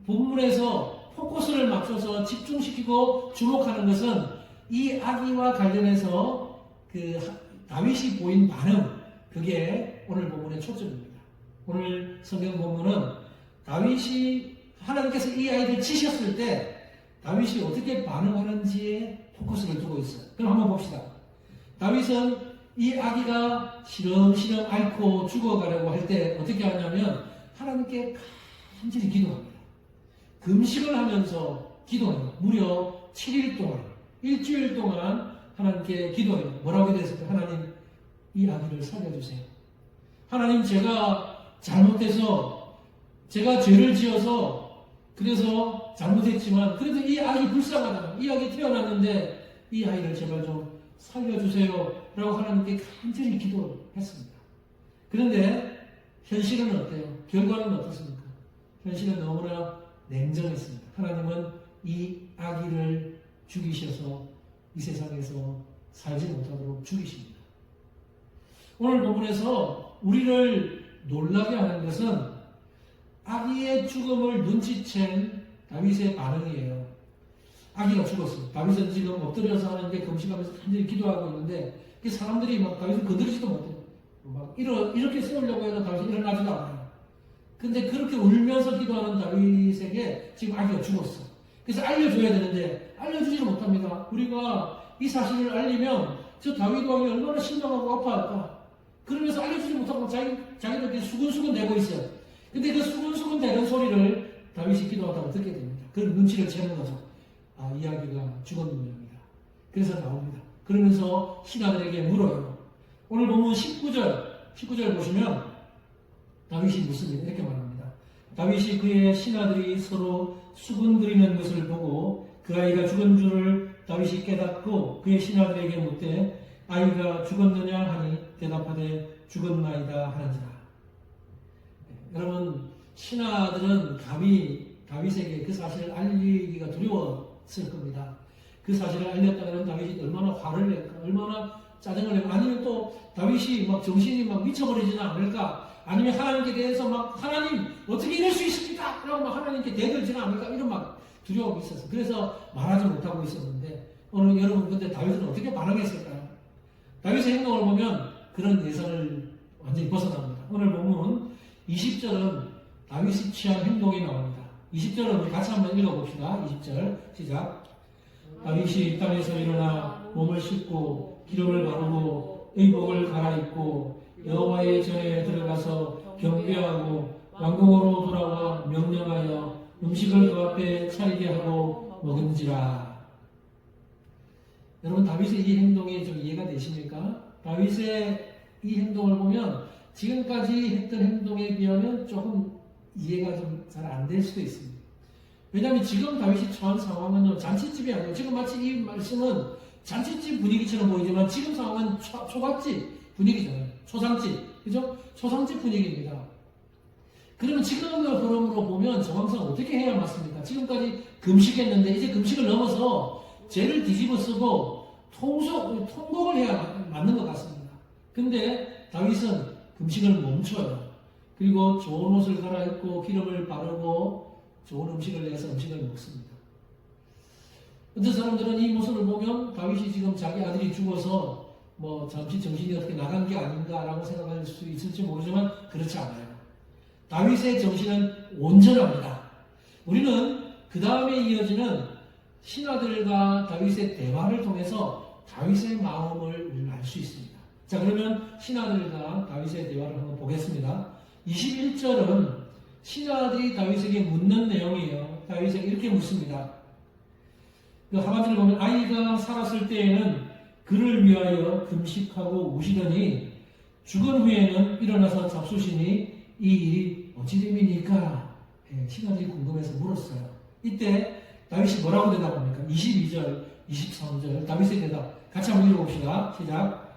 본문에서 포커스를 맞춰서 집중시키고 주목하는 것은 이 아기와 관련해서 그 다윗이 보인 반응, 그게 오늘 본문의 초점입니다. 오늘 성경 본문은 다윗이 하나님께서 이 아이를 치셨을 때 다윗이 어떻게 반응하는지에 포커스를 두고 있어요. 그럼 한번 봅시다. 다윗은 이 아기가 시름시름 앓고 죽어가려고 할 때 어떻게 하냐면 하나님께 간절히 기도합니다. 금식을 하면서 기도해요. 무려 7일 동안, 일주일 동안 하나님께 기도해요. 뭐라고 기도했을까? 하나님, 이 아기를 살려주세요. 하나님, 제가 잘못해서, 제가 죄를 지어서, 그래서 잘못했지만, 그래도 이 아이 불쌍하다. 이 아기 태어났는데, 이 아이를 제발 좀 살려주세요. 라고 하나님께 간절히 기도했습니다. 그런데, 현실은 어때요? 결과는 어떻습니까? 현실은 너무나 냉정했습니다. 하나님은 이 아기를 죽이셔서 이 세상에서 살지 못하도록 죽이십니다. 오늘 본문에서 우리를 놀라게 하는 것은 아기의 죽음을 눈치챈 다윗의 반응이에요. 아기가 죽었어요. 다윗은 지금 엎드려서 하는데 금식하면서 간절히 기도하고 있는데 사람들이 막 다윗을 건드리지도 못해요. 막 이렇게 세우려고 해도 다윗이 일어나지도 않아요. 근데 그렇게 울면서 기도하는 다윗에게 지금 아기가 죽었어. 그래서 알려줘야 되는데 알려주지를 못합니다. 우리가 이 사실을 알리면 저 다윗 왕이 얼마나 실망하고 아파할까. 그러면서 알려주지 못하고 자기들끼리 수근수근 대고 있어요. 근데 그 수근수근 대는 소리를 다윗이 기도하다가 듣게 됩니다. 그 눈치를 채는 거죠. 아, 이 아기가 죽었는 모양이다. 그래서 나옵니다. 그러면서 신하들에게 물어요. 오늘 보면 19절 보시면 다윗이 묻습니다. 이렇게 말합니다. 다윗이 그의 신하들이 서로 수군거리는 것을 보고 그 아이가 죽은 줄을 다윗이 깨닫고 그의 신하들에게 묻되 아이가 죽었느냐 하니 대답하되 죽었나이다 하는지라. 여러분, 신하들은 감히 다윗에게 그 사실을 알리기가 두려웠을 겁니다. 그 사실을 알렸다면 다윗이 얼마나 화를 낼까, 얼마나 짜증을 내고, 아니면 또 다윗이 막 정신이 막 미쳐버리지는 않을까, 아니면 하나님께 대해서 막 하나님 어떻게 이럴 수 있습니까? 라고 막 하나님께 대들지는 않을까, 이런 막 두려움이 있었어. 그래서 말하지 못하고 있었는데 오늘 여러분, 근데 다윗은 어떻게 반응했을까요? 다윗의 행동을 보면 그런 예상을 완전히 벗어납니다. 오늘 본문 20절은 다윗이 취한 행동이 나옵니다. 20절은 우리 같이 한번 읽어봅시다. 20절 시작. 다윗이 땅에서 일어나 몸을 씻고 기름을 바르고 의복을 갈아입고 여호와의 전에 들어가서 경배하고 왕궁으로 돌아와 명령하여 음식을 그 앞에 차리게 하고 먹은지라. 여러분, 다윗의 이 행동이 좀 이해가 되십니까? 다윗의 이 행동을 보면 지금까지 했던 행동에 비하면 조금 이해가 좀 잘 안 될 수도 있습니다. 왜냐하면 지금 다윗이 처한 상황은 잔치집이 아니에요. 지금 마치 이 말씀은 잔치집 분위기처럼 보이지만 지금 상황은 초밥집 분위기잖아요. 초상집, 그죠? 초상집 분위기입니다. 그러면 지금의 흐름으로 보면 정황상 어떻게 해야 맞습니까? 지금까지 금식했는데 이제 금식을 넘어서 죄를 뒤집어 쓰고 통곡을 해야 맞는 것 같습니다. 근데 다윗은 금식을 멈춰요. 그리고 좋은 옷을 갈아입고 기름을 바르고 좋은 음식을 내서 음식을 먹습니다. 어떤 사람들은 이 모습을 보면 다윗이 지금 자기 아들이 죽어서 잠시 정신이 어떻게 나간 게 아닌가라고 생각할 수 있을지 모르지만 그렇지 않아요. 다윗의 정신은 온전합니다. 우리는 그 다음에 이어지는 신하들과 다윗의 대화를 통해서 다윗의 마음을 우리는 알 수 있습니다. 자, 그러면 신하들과 다윗의 대화를 한번 보겠습니다. 21절은 신하들이 다윗에게 묻는 내용이에요. 다윗에게 이렇게 묻습니다. 하반절을 보면 아이가 살았을 때에는 그를 위하여 금식하고 우시더니 죽은 후에는 일어나서 잡수시니 이 일이 어찌 됨이니까? 신하들이 궁금해서 물었어요. 이때 다윗이 뭐라고 대답합니까? 22절, 23절 다윗의 대답 같이 한번 읽어봅시다. 시작.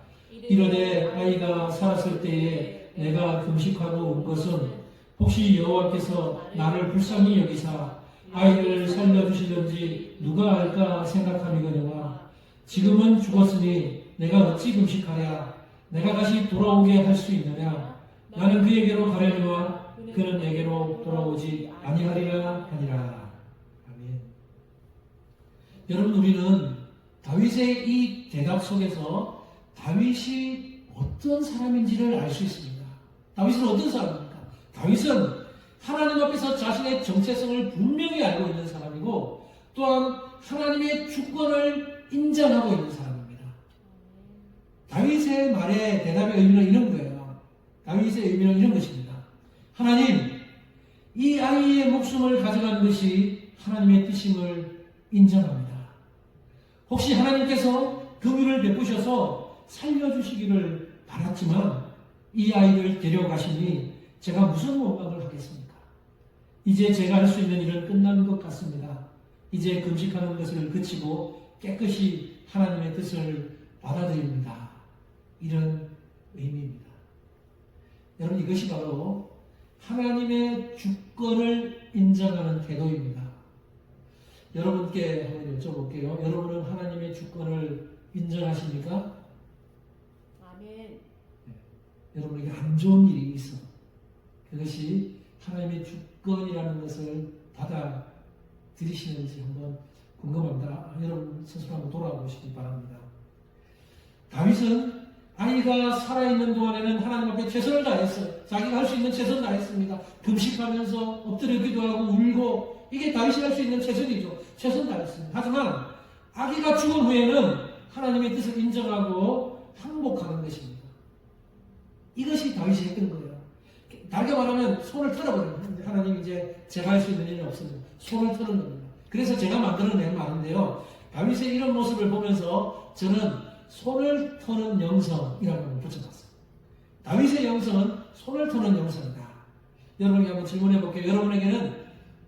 이르되 아이가 살았을 때에 내가 금식하고 온 것은 혹시 여호와께서 나를 불쌍히 여기사 아이를 살려주시든지 누가 알까 생각함이거니와 지금은 죽었으니 내가 어찌 금식하랴? 내가 다시 돌아오게 할 수 있느냐? 나는 그에게로 가려니와 그는 내게로 돌아오지 아니하리라 하니라. 아멘. 여러분, 우리는 다윗의 이 대답 속에서 다윗이 어떤 사람인지를 알 수 있습니다. 다윗은 어떤 사람입니까? 다윗은 하나님 앞에서 자신의 정체성을 분명히 알고 있는 사람이고 또한 하나님의 주권을 인정하고 있는 사람입니다. 다윗의 말의 대답의 의미는 이런 거예요. 다윗의 의미는 이런 것입니다. 하나님, 이 아이의 목숨을 가져간 것이 하나님의 뜻임을 인정합니다. 혹시 하나님께서 긍휼을 베푸셔서 살려주시기를 바랐지만 이 아이를 데려가시니 제가 무슨 원망을 하겠습니까? 이제 제가 할 수 있는 일은 끝난 것 같습니다. 이제 금식하는 것을 그치고 깨끗이 하나님의 뜻을 받아들입니다. 이런 의미입니다. 여러분, 이것이 바로 하나님의 주권을 인정하는 태도입니다. 여러분께 한번 여쭤볼게요. 여러분은 하나님의 주권을 인정하십니까? 아멘. 여러분에게 안 좋은 일이 있어. 그것이 하나님의 주권이라는 것을 받아들이시는지 한번 궁금합니다. 여러분 스스로 한번 돌아보시기 바랍니다. 다윗은 아이가 살아있는 동안에는 하나님 앞에 최선을 다했어요. 자기가 할 수 있는 최선을 다했습니다. 금식하면서 엎드려 기도하고 울고 이게 다윗이 할 수 있는 최선이죠. 최선 다했습니다. 하지만 아기가 죽은 후에는 하나님의 뜻을 인정하고 항복하는 것입니다. 이것이 다윗이 했던 거예요. 달게 말하면 손을 털어버립니다. 하나님, 이제 제가 할 수 있는 일은 없습니다. 손을 터는 겁니다. 그래서 제가 만들어낸 말인데요. 다윗의 이런 모습을 보면서 저는 손을 터는 영성이라는 걸 붙여봤어요. 다윗의 영성은 손을 터는 영성이다. 여러분에게 한번 질문해 볼게요. 여러분에게는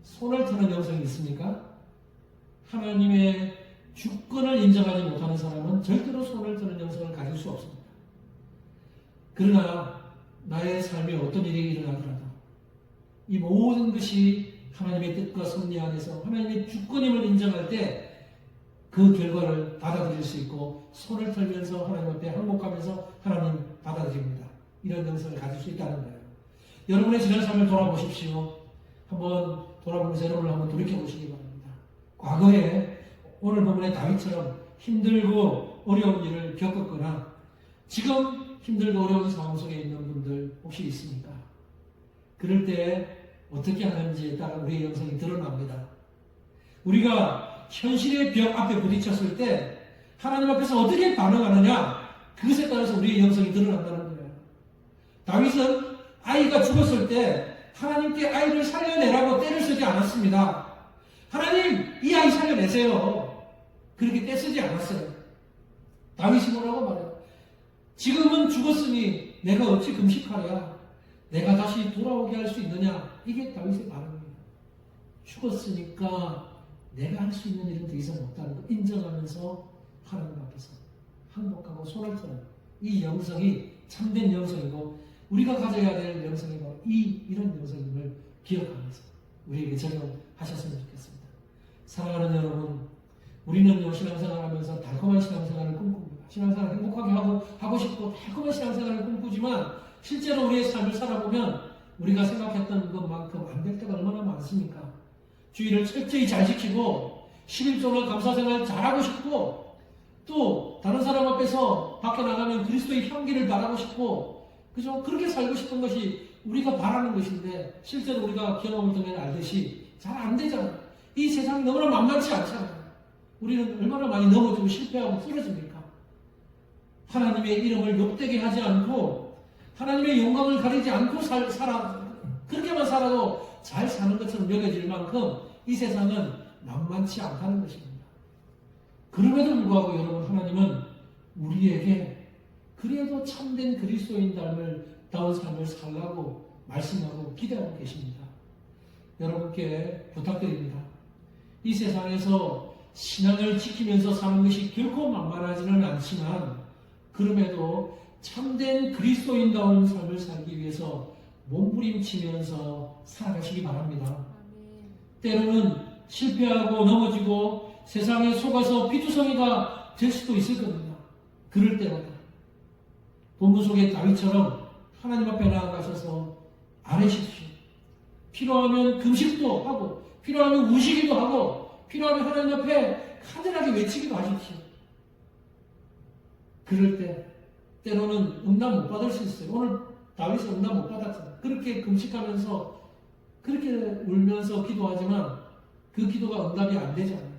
손을 터는 영성이 있습니까? 하나님의 주권을 인정하지 못하는 사람은 절대로 손을 터는 영성을 가질 수 없습니다. 그러나 나의 삶에 어떤 일이 일어나더라도 이 모든 것이 하나님의 뜻과 섭리 안에서 하나님의 주권임을 인정할 때 그 결과를 받아들일 수 있고 손을 털면서 하나님 앞에 항복하면서 하나님 받아들입니다. 이런 영성을 가질 수 있다는 거예요. 여러분의 지난 삶을 돌아보십시오. 한번 돌아보면서 여러분을 한번 돌이켜보시기 바랍니다. 과거에 오늘 본문의 다윗처럼 힘들고 어려운 일을 겪었거나 지금 힘들고 어려운 상황 속에 있는 분들 혹시 있습니까? 그럴 때 어떻게 하는지에 따라 우리의 영성이 드러납니다. 우리가 현실의 벽 앞에 부딪혔을 때 하나님 앞에서 어떻게 반응하느냐, 그것에 따라서 우리의 영성이 드러난다는 거예요. 다윗은 아이가 죽었을 때 하나님께 아이를 살려내라고 때를 쓰지 않았습니다. 하나님, 이 아이 살려내세요. 그렇게 때 쓰지 않았어요. 다윗이 뭐라고 말해요? 지금은 죽었으니 내가 어찌 금식하랴? 내가 다시 돌아오게 할 수 있느냐? 이게 다윗의 반응입니다. 죽었으니까 내가 할 수 있는 일은 더 이상 없다는 거 인정하면서 하나님 앞에서 항복하고 손을 터는 이 영성이 참된 영성이고 우리가 가져야 될 영성이 바로 이런 영성임을 기억하면서 우리에게 적용하셨으면 좋겠습니다. 사랑하는 여러분, 우리는 신앙생활 하면서 달콤한 신앙생활을 꿈꿉니다. 신앙생활을 행복하게 하고 싶고 달콤한 신앙생활을 꿈꾸지만 실제로 우리의 삶을 살아보면 우리가 생각했던 것만큼 안 될 때가 얼마나 많습니까? 주의를 철저히 잘 지키고 11조나 감사생활 잘하고 싶고 또 다른 사람 앞에서 밖에 나가면 그리스도의 향기를 바라고 싶고 그죠? 그렇게 살고 싶은 것이 우리가 바라는 것인데 실제로 우리가 경험을 통해 알듯이 잘 안 되잖아요. 이 세상이 너무나 만만치 않잖아요. 우리는 얼마나 많이 넘어지고 실패하고 쓰러집니까? 하나님의 이름을 욕되게 하지 않고 하나님의 영광을 가리지 않고 그렇게만 살아도 잘 사는 것처럼 여겨질 만큼 이 세상은 만만치 않다는 것입니다. 그럼에도 불구하고 여러분, 하나님은 우리에게 그래도 참된 그리스도인다운 삶을 살라고 말씀하고 기대하고 계십니다. 여러분께 부탁드립니다. 이 세상에서 신앙을 지키면서 사는 것이 결코 만만하지는 않지만 그럼에도 참된 그리스도인다운 삶을 살기 위해서 몸부림치면서 살아가시기 바랍니다. 때로는 실패하고 넘어지고 세상에 속아서 피투성이가 될 수도 있을 겁니다. 그럴 때마다 본문 속의 다윗처럼 하나님 앞에 나아가셔서 아뢰십시오. 필요하면 금식도 하고 필요하면 우시기도 하고 필요하면 하나님 앞에 간절하게 외치기도 하십시오. 그럴 때 때로는 응답 못 받을 수 있어요. 오늘 다윗이 응답 못 받았잖아요. 그렇게 금식하면서 그렇게 울면서 기도하지만 그 기도가 응답이 안 되잖아요.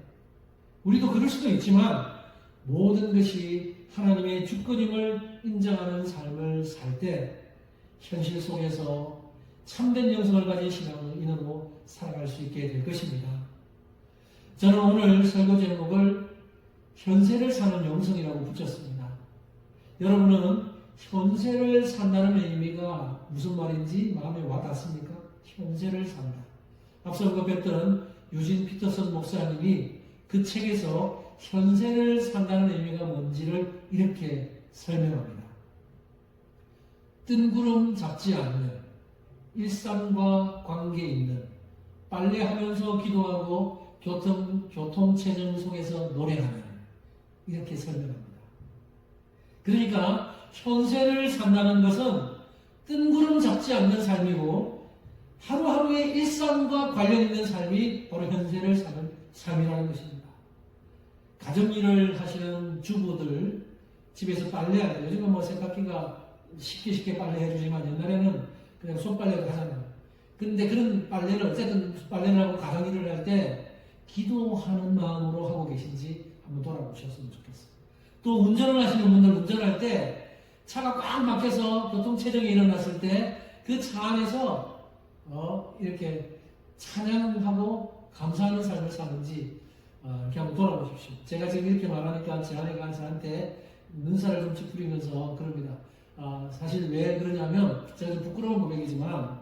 우리도 그럴 수도 있지만 모든 것이 하나님의 주권임을 인정하는 삶을 살 때 현실 속에서 참된 영성을 가진 신앙인으로 살아갈 수 있게 될 것입니다. 저는 오늘 설교 제목을 현세를 사는 영성이라고 붙였습니다. 여러분은 현세를 산다는 의미가 무슨 말인지 마음에 와닿습니까? 현세를 산다. 앞서 언급했던 유진 피터슨 목사님이 그 책에서 현세를 산다는 의미가 뭔지를 이렇게 설명합니다. 뜬구름 잡지 않는 일상과 관계 있는 빨래하면서 기도하고 교통체증 속에서 노래하는 이렇게 설명합니다. 그러니까 현세를 산다는 것은 뜬구름 잡지 않는 삶이고 하루하루의 일상과 관련 있는 삶이 바로 현세를 사는 삶이라는 것입니다. 가정일을 하시는 주부들 집에서 빨래할 때 요즘은 세탁기가 쉽게 빨래해주지만 옛날에는 그냥 손빨래를 하잖아요. 그런데 그런 빨래를 어쨌든 빨래를 하고 가정일을 할 때 기도하는 마음으로 하고 계신지 한번 돌아보셨으면 좋겠어요. 또 운전을 하시는 분들 운전할 때 차가 꽉 막혀서 교통체증이 일어났을 때 그 차 안에서 이렇게 찬양하고 감사하는 삶을 사는지 이렇게 한번 돌아보십시오. 제가 지금 이렇게 말하니까 제 아내가 저한테 눈살을 좀 찌푸리면서 그럽니다. 사실 왜 그러냐면 제가 좀 부끄러운 고백이지만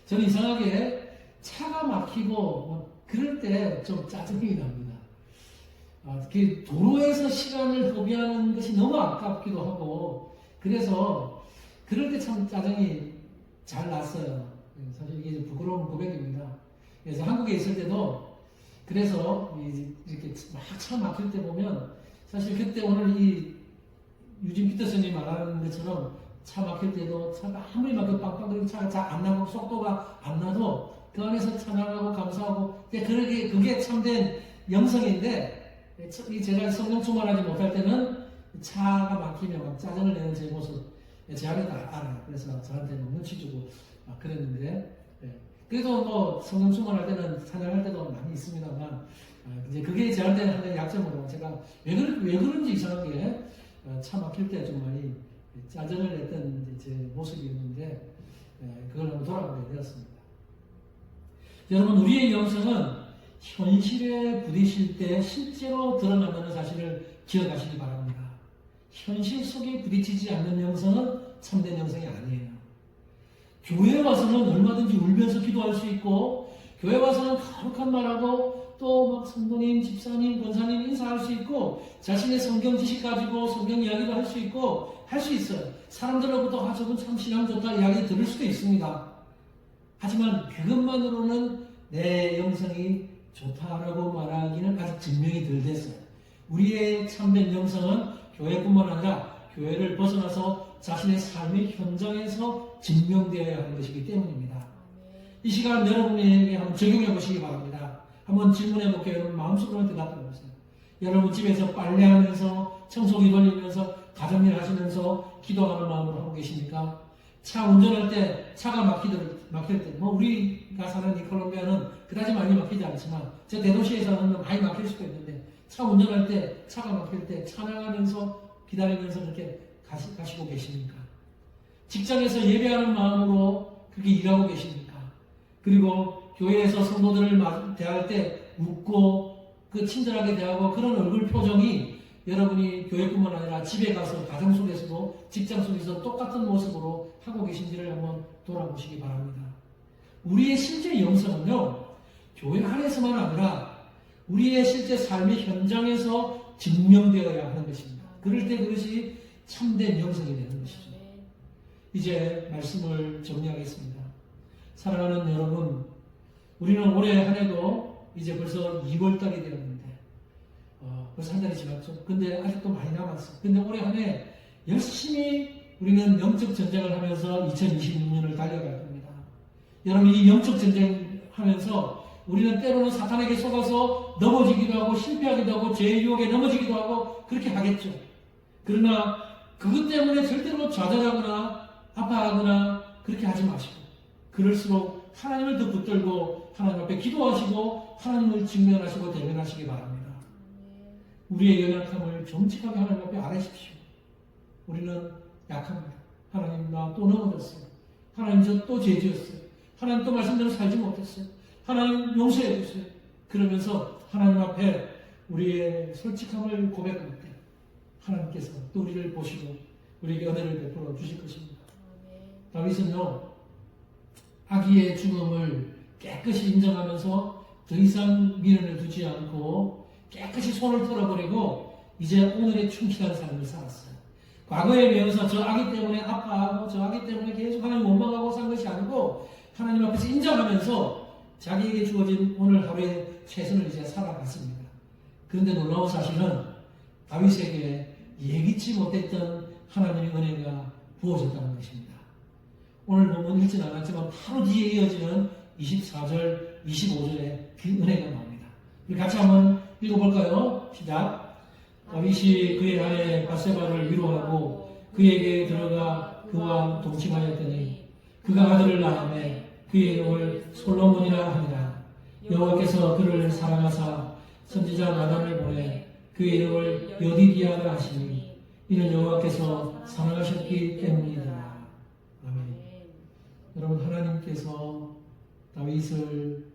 저는 이상하게 차가 막히고 그럴 때 좀 짜증이 납니다. 도로에서 시간을 허비하는 것이 너무 아깝기도 하고 그래서 그럴 때 참 짜증이 잘 났어요. 사실 이게 부끄러운 고백입니다. 그래서 한국에 있을 때도 그래서 이렇게 막 차 막힐 때 보면 사실 그때 오늘 이 유진 피터슨이 말하는 것처럼 차 막힐 때도 차가 아무리 막 빵빵거리고 차가 잘 안 나고 속도가 안 나도 그 안에서 찬양하고 감사하고 그게 참된 영성인데 제가 성령 충만하지 못할 때는 차가 막히면 막 짜증을 내는 제 모습 제 아내도 알아요. 그래서 저한테 뭐 눈치 주고 막 그랬는데, 그래도 뭐 성경 충만할 때는 찬양할 때도 많이 있습니다만, 이제 그게 저한테는 하는 약점으로 제가 왜 그런지 이상하게 차 막힐 때 좀 많이 짜증을 냈던 이제 제 모습이었는데, 그걸 한번 돌아보게 되었습니다. 여러분, 우리의 영성은 현실에 부딪힐 때 실제로 드러난다는 사실을 기억하시기 바랍니다. 현실 속에 부딪히지 않는 영성은 참된 영성이 아니에요. 교회에 와서는 얼마든지 울면서 기도할 수 있고, 교회 와서는 거룩한 말하고, 또 막 성도님, 집사님, 권사님 인사할 수 있고, 자신의 성경 지식 가지고 성경 이야기도 할 수 있고, 할 수 있어요. 사람들로부터 저분 참 신앙 좋다 이야기 들을 수도 있습니다. 하지만 그것만으로는 내 영성이 좋다라고 말하기는 아직 증명이 덜 됐어요. 우리의 참된 영성은 교회뿐만 아니라 교회를 벗어나서 자신의 삶의 현장에서 증명되어야 하는 것이기 때문입니다. 이 시간 여러분에게 한번 적용해 보시기 바랍니다. 한번 질문해 볼게요. 여러분 마음속으로 대답해 보세요. 여러분 집에서 빨래하면서 청소기 돌리면서 가정일 하시면서 기도하는 마음으로 하고 계십니까? 차 운전할 때 차가 막힐 때, 뭐 우리가 사는 이 콜롬비아는 그다지 많이 막히지 않지만 저 대도시에서는 많이 막힐 수도 있는데 차 운전할 때 차가 막힐 때 찬양하면서 기다리면서 그렇게 가시고 계십니까? 직장에서 예배하는 마음으로 그렇게 일하고 계십니까? 그리고 교회에서 성도들을 대할 때 웃고 그 친절하게 대하고 그런 얼굴 표정이 여러분이 교회뿐만 아니라 집에 가서 가정 속에서도 직장 속에서 똑같은 모습으로 하고 계신지를 한번 돌아보시기 바랍니다. 우리의 실제 영성은요, 교회 안에서만 아니라 우리의 실제 삶의 현장에서 증명되어야 하는 것입니다. 그럴 때 그것이 참된 영성이 되는 것이죠. 이제 말씀을 정리하겠습니다. 사랑하는 여러분, 우리는 올해 한 해도 이제 벌써 2월달이 되었는데 벌써 한 달이 지났죠. 근데 아직도 많이 남았어요. 근데 올해 한 해 열심히 우리는 영적 전쟁을 하면서 2026년을 달려갈 겁니다. 여러분, 이 영적 전쟁 하면서 우리는 때로는 사탄에게 속아서 넘어지기도 하고 실패하기도 하고 죄의 유혹에 넘어지기도 하고 그렇게 하겠죠. 그러나 그것 때문에 절대로 좌절하거나 아파하거나 그렇게 하지 마시고, 그럴수록 하나님을 더 붙들고 하나님 앞에 기도하시고 하나님을 직면하시고 대면하시기 바랍니다. 우리의 연약함을 정직하게 하나님 앞에 아뢰십시오. 우리는 약합니다. 하나님, 나 또 넘어졌어요. 하나님, 저 또 죄 지었어요. 하나님, 또 말씀대로 살지 못했어요. 하나님, 용서해 주세요. 그러면서 하나님 앞에 우리의 솔직함을 고백할 때 하나님께서 또 우리를 보시고 우리에게 은혜를 베풀어 주실 것입니다. 다윗은요, 아기의 죽음을 깨끗이 인정하면서 더 이상 미련을 두지 않고 깨끗이 손을 털어버리고 이제 오늘에 충실한 삶을 살았어요. 과거에 배워서 저 아기 때문에 아파하고 저 아기 때문에 계속 하나님 원망하고 산 것이 아니고 하나님 앞에서 인정하면서 자기에게 주어진 오늘 하루의 최선을 이제 살아갔습니다. 그런데 놀라운 사실은 다윗에게 예기치 못했던 하나님의 은혜가 부어졌다는 것입니다. 오늘 본문 읽진 않았지만 바로 뒤에 이어지는 24절, 25절에 그 은혜가 나옵니다. 우리 같이 한번 읽어볼까요? 시작. 다윗이 그의 아내 바세바를 위로하고 그에게 들어가 그와 동침하였더니 그가 아들을 낳음에 그의 이름을 솔로몬이라 하니라. 여호와께서 그를 사랑하사 선지자 나단을 보내 그의 이름을 여디디아라 하시니 이는 여호와께서 사랑하셨기 때문이다. 아멘. 여러분, 하나님께서 다윗을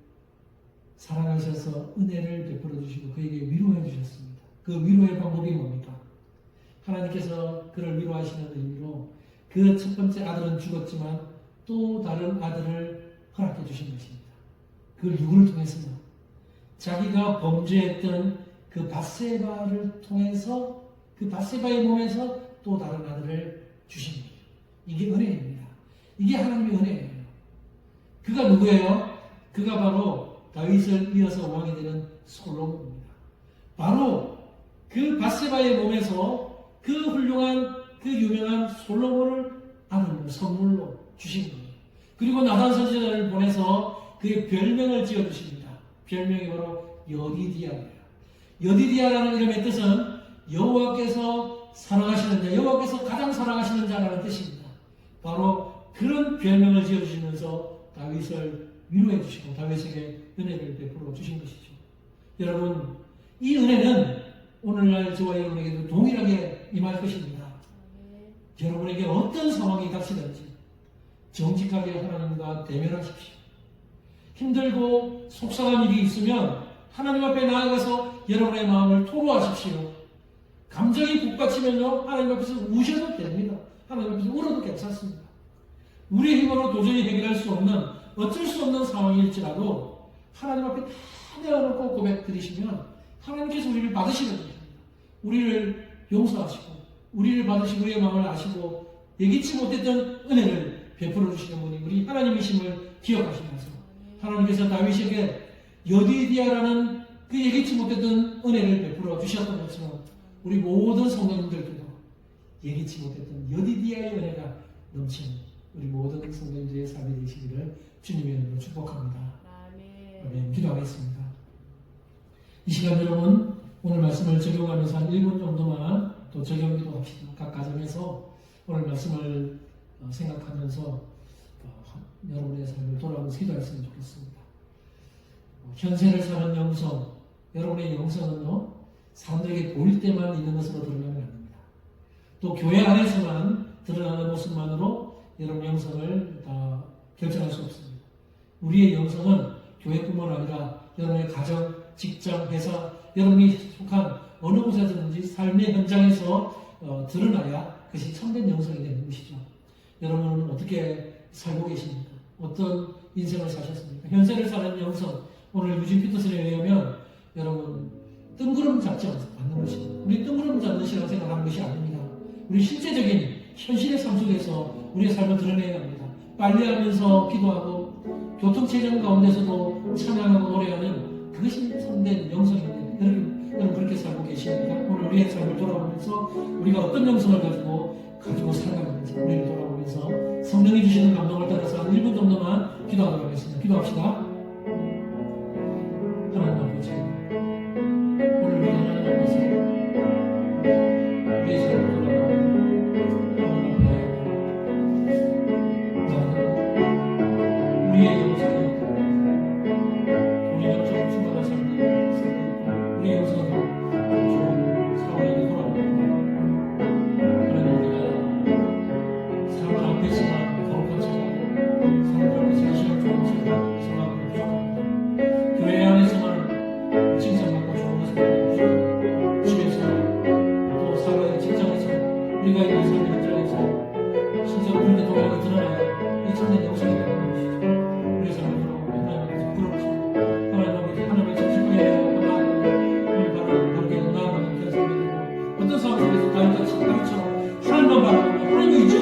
사랑하셔서 은혜를 베풀어 주시고 그에게 위로해 주셨습니다. 그 위로의 방법이 뭡니까? 하나님께서 그를 위로하시는 의미로 그 첫 번째 아들은 죽었지만 또 다른 아들을 허락해 주신 것입니다. 그걸 누구를 통해서요? 자기가 범죄했던 그 밧세바를 통해서 그 밧세바의 몸에서 또 다른 아들을 주신 거예요. 이게 은혜입니다. 이게 하나님의 은혜예요. 그가 누구예요? 그가 바로 다윗을 이어서 왕이 되는 솔로몬입니다. 바로 그 밧세바의 몸에서 그 훌륭한 그 유명한 솔로몬을 아들로 선물로 주신 거예요. 그리고 나단 선지자를 보내서 그의 별명을 지어주십니다. 별명이 바로 여디디아예요. 여디디아라는 이름의 뜻은 여호와께서 사랑하시는 자, 여호와께서 가장 사랑하시는 자라는 뜻입니다. 바로 그런 별명을 지어주시면서 다윗을 위로해 주시고 다윗에게 은혜를 베풀어 주신 것이죠. 여러분, 이 은혜는 오늘날 저와 여러분에게도 동일하게 임할 것입니다. 여러분에게 어떤 상황이 닥치든지 정직하게 하나님과 대면하십시오. 힘들고 속상한 일이 있으면 하나님 앞에 나아가서 여러분의 마음을 토로하십시오. 감정이 북받치면요, 하나님 앞에서 우셔도 됩니다. 하나님 앞에서 울어도 괜찮습니다. 우리의 힘으로 도저히 해결할 수 없는, 어쩔 수 없는 상황일지라도 하나님 앞에 다 내어놓고 고백드리시면 하나님께서 우리를 받으시는 것입니다. 우리를 용서하시고 우리를 받으시고 우리의 마음을 아시고 예기치 못했던 은혜를 베풀어 주시는 분이 우리 하나님이심을 기억하시면서 하나님께서 다윗에게 여디디아라는 그 예기치 못했던 은혜를 베풀어 주셨던 것처럼 우리 모든 성도님들께도 예기치 못했던 여디디아의 은혜가 넘치는 우리 모든 성도님들의 삶이 되시기를 주님의 이름으로 축복합니다. 아멘. 기도하겠습니다. 이 시간 여러분, 오늘 말씀을 적용하면서 한 1분 정도만 또 적용 기도합시다. 각 가정에서 오늘 말씀을 생각하면서 여러분의 삶을 돌아보면서 기도했으면 좋겠습니다. 현세를 사는 영성, 여러분의 영성은요, 사람들에게 보일 때만 있는 것으로 드러나면 안 됩니다. 또 교회 안에서만 드러나는 모습만으로 여러분 영성을 다 결정할 수 없습니다. 우리의 영성은 교회뿐만 아니라 여러분의 가정, 직장, 회사, 여러분이 속한 어느 곳에서든지 삶의 현장에서 드러나야 그것이 참된 영성이 되는 것이죠. 여러분은 어떻게 살고 계십니까? 어떤 인생을 사셨습니까? 현세를 사는 영성, 오늘 유진 피터슨에 의하면 여러분 뜬구름 잡지 않는 것입니다. 우리 뜬구름 잡는 시라고 생각하는 것이 아닙니다. 우리 실제적인 현실의 삶 속에서 우리의 삶을 드러내야 합니다. 빨래하면서 기도하고 교통체증 가운데서도 찬양하고 노래하는 그것이 참된 영성입니다. 여러분 그렇게 살고 계십니까? 오늘 우리의 삶을 돌아보면서 우리가 어떤 영성을 가지고 살아가는지 우리를 돌아보면서 성령이 주시는 감동을 따라서 한 1분 정도만 기도하도록 하겠습니다. 기도합시다. 하나님 아버지, 오늘 우리 하나님 앞에서 우리의 삶을 돌아보고 하나님 앞에 나는 우리의 영성이 우리 영적으로 충만한 삶을 살고 우리의 영성이 좋은 상황에 돌아옵니다. 하나님, 우리가 사람들 앞에서만 거룩한 척하고 사람들 앞에서 시험 좋은 척하고 생각하고 부족합니다. 교회 안에서만 칭찬받고 좋은 것을 받고 집에서 또 사회 직장에서 우리가 있는 삶의 현장에서 실제로 그렇게 동향이 드러나야 이 참된 영성이 되는 것이죠. 우리 삶을 돌아보면 하나님께서 부러우시고 하나님 아버지, 하나님의 정직하게 바르게 나아가는 그런 삶이 되고 어떤 상황 속에서 다윗처럼 하나님만 바라보며 하나님의 의지에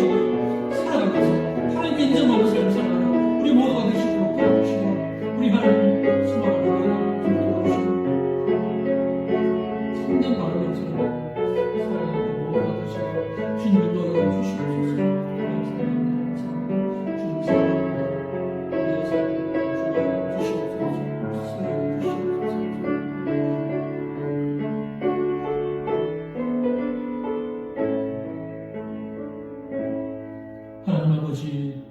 살아가면서 하나님께 인정받는 삶을 살아가는 우리 모두가 될 수 있도록 도와주시고 우리 하나님 수많은 은혜를 도와주시고 참된 바른 영성을 살아가는 모두가 되시고 주님의 노래를 주시옵소서. 하나님 사랑합니다. 주님 사랑합니다. 우리의 삶을 주시옵소서. 살려 주시옵소서. 하나님 아버지,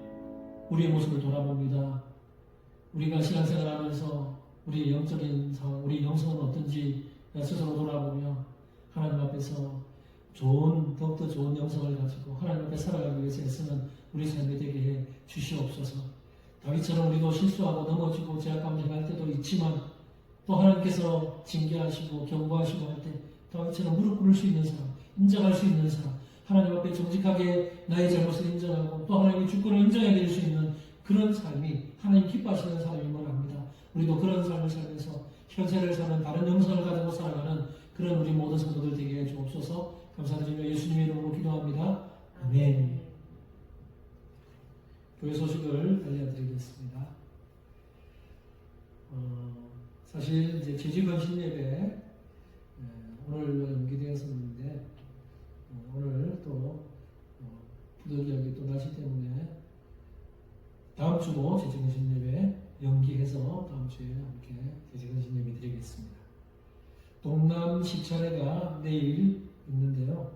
우리의 모습을 돌아봅니다. 우리가 신앙생활을 하면서 우리의 영적인 상황, 우리 영성은 어떤지 스스로 돌아보며 하나님 앞에서 더욱더 좋은 영성을 가지고 하나님 앞에 살아가기 위해서 애쓰는 우리 삶이 되게 해 주시옵소서. 다윗처럼 우리도 실수하고 넘어지고 죄악 가운데 갈 때도 있지만 또 하나님께서 징계하시고 경고하시고 할 때 다윗처럼 무릎 꿇을 수 있는 사람, 인정할 수 있는 사람, 하나님 앞에 정직하게 나의 잘못을 인정하고 또 하나님의 주권을 인정해 드릴 수 있는 그런 삶이 하나님 기뻐하시는 삶임을 압니다. 우리도 그런 삶을 살면서 현세를 사는 다른 영성을 가지고 살아가는 그런 우리 모든 성도들 되게 해 주옵소서. 감사드리며 예수님의 이름으로 기도합니다. 아멘. 교회 소식을 알려드리겠습니다. 사실 이제 제주건신 예배 오늘로 연기되었었는데 오늘 또 부득이하게 또 날씨 때문에 다음 주로 제주건신 예배 연기해서 다음 주에 함께 제주건신 예배 드리겠습니다. 동남 시차례가 내일 있는데요.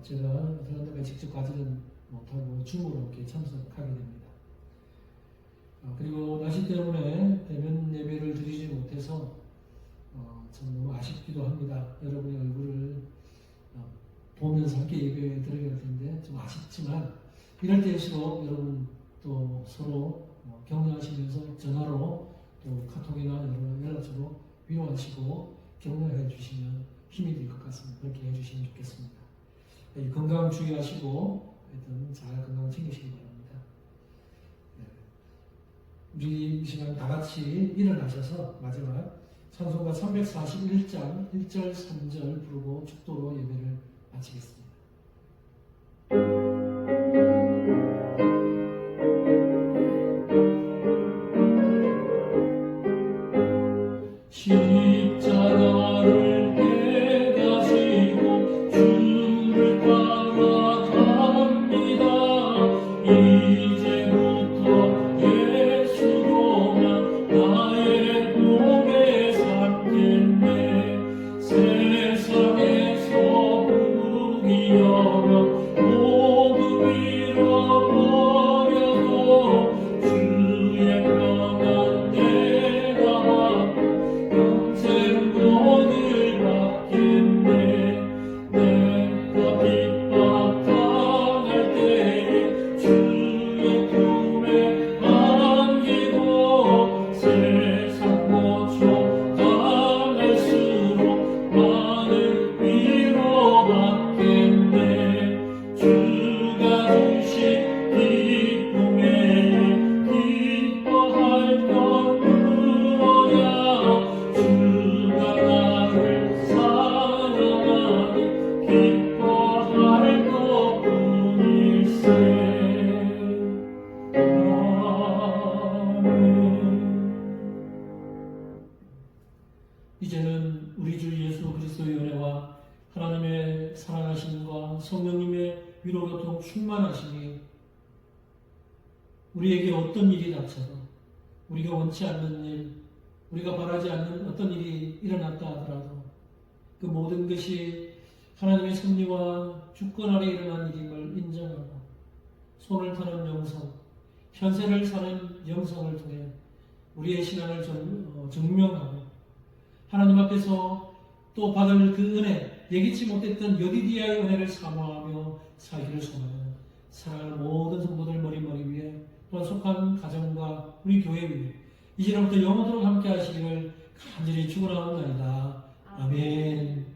제가 그런데가 직접 가지는 못하고 중보로 함께 참석하게 됩니다. 그리고 날씨 때문에 대면 예배를 드리지 못해서 참 너무 아쉽기도 합니다. 여러분의 얼굴을 보면서 함께 예배 드려야 할 텐데 좀 아쉽지만 이럴 때일수록 여러분 또 서로 격려하시면서 전화로 또 카톡이나 연락처로 위로하시고 격려해 주시면 힘이 될 것 같습니다. 그렇게 해주시면 좋겠습니다. 건강 주의하시고 하여튼 잘 건강 챙기시기 바랍니다. 우리 이 시간 다 같이 일어나셔서 마지막 찬송가 341장 1절 3절 부르고 축도로 예배를 마치겠습니다. 십자가를 대가지고 주를 따라갑니다. 이제부터 예수로만 나의 몸에 삼겠네. 세상에서 부귀영화 모두 잃어버려도 주의 평안 내가 영생 돈을 받겠네. 내가 핍박당할 때에 주의 품에 안기고 세상 고쳐 당할수록 많은 위로받겠네. 주가 주신 기쁨에 기뻐할 것 무엇야. 주가 나를 사랑하니 기뻐할 것뿐일세. 아멘. 이제는 우리 주 예수 그리스도의 은혜와 하나님의 사랑하심과 성령님의 위로교통 충만하심이 우리에게 어떤 일이 닥쳐도 우리가 원치 않는 일, 우리가 바라지 않는 어떤 일이 일어났다 하더라도 그 모든 것이 하나님의 섭리와 주권 아래 일어난 일임을 인정하고 손을 타는 영성, 현세를 사는 영성을 통해 우리의 신앙을 증명하고 하나님 앞에서 또 받을 그 은혜, 예기치 못했던 여디디아의 은혜를 사모하며 살기를 소망하는 사랑하는 모든 성도들 머리 위에 또한 속한 가정과 우리 교회 위에 이제부터 영원토록 함께 하시기를 간절히 축원하옵나이다. 아멘.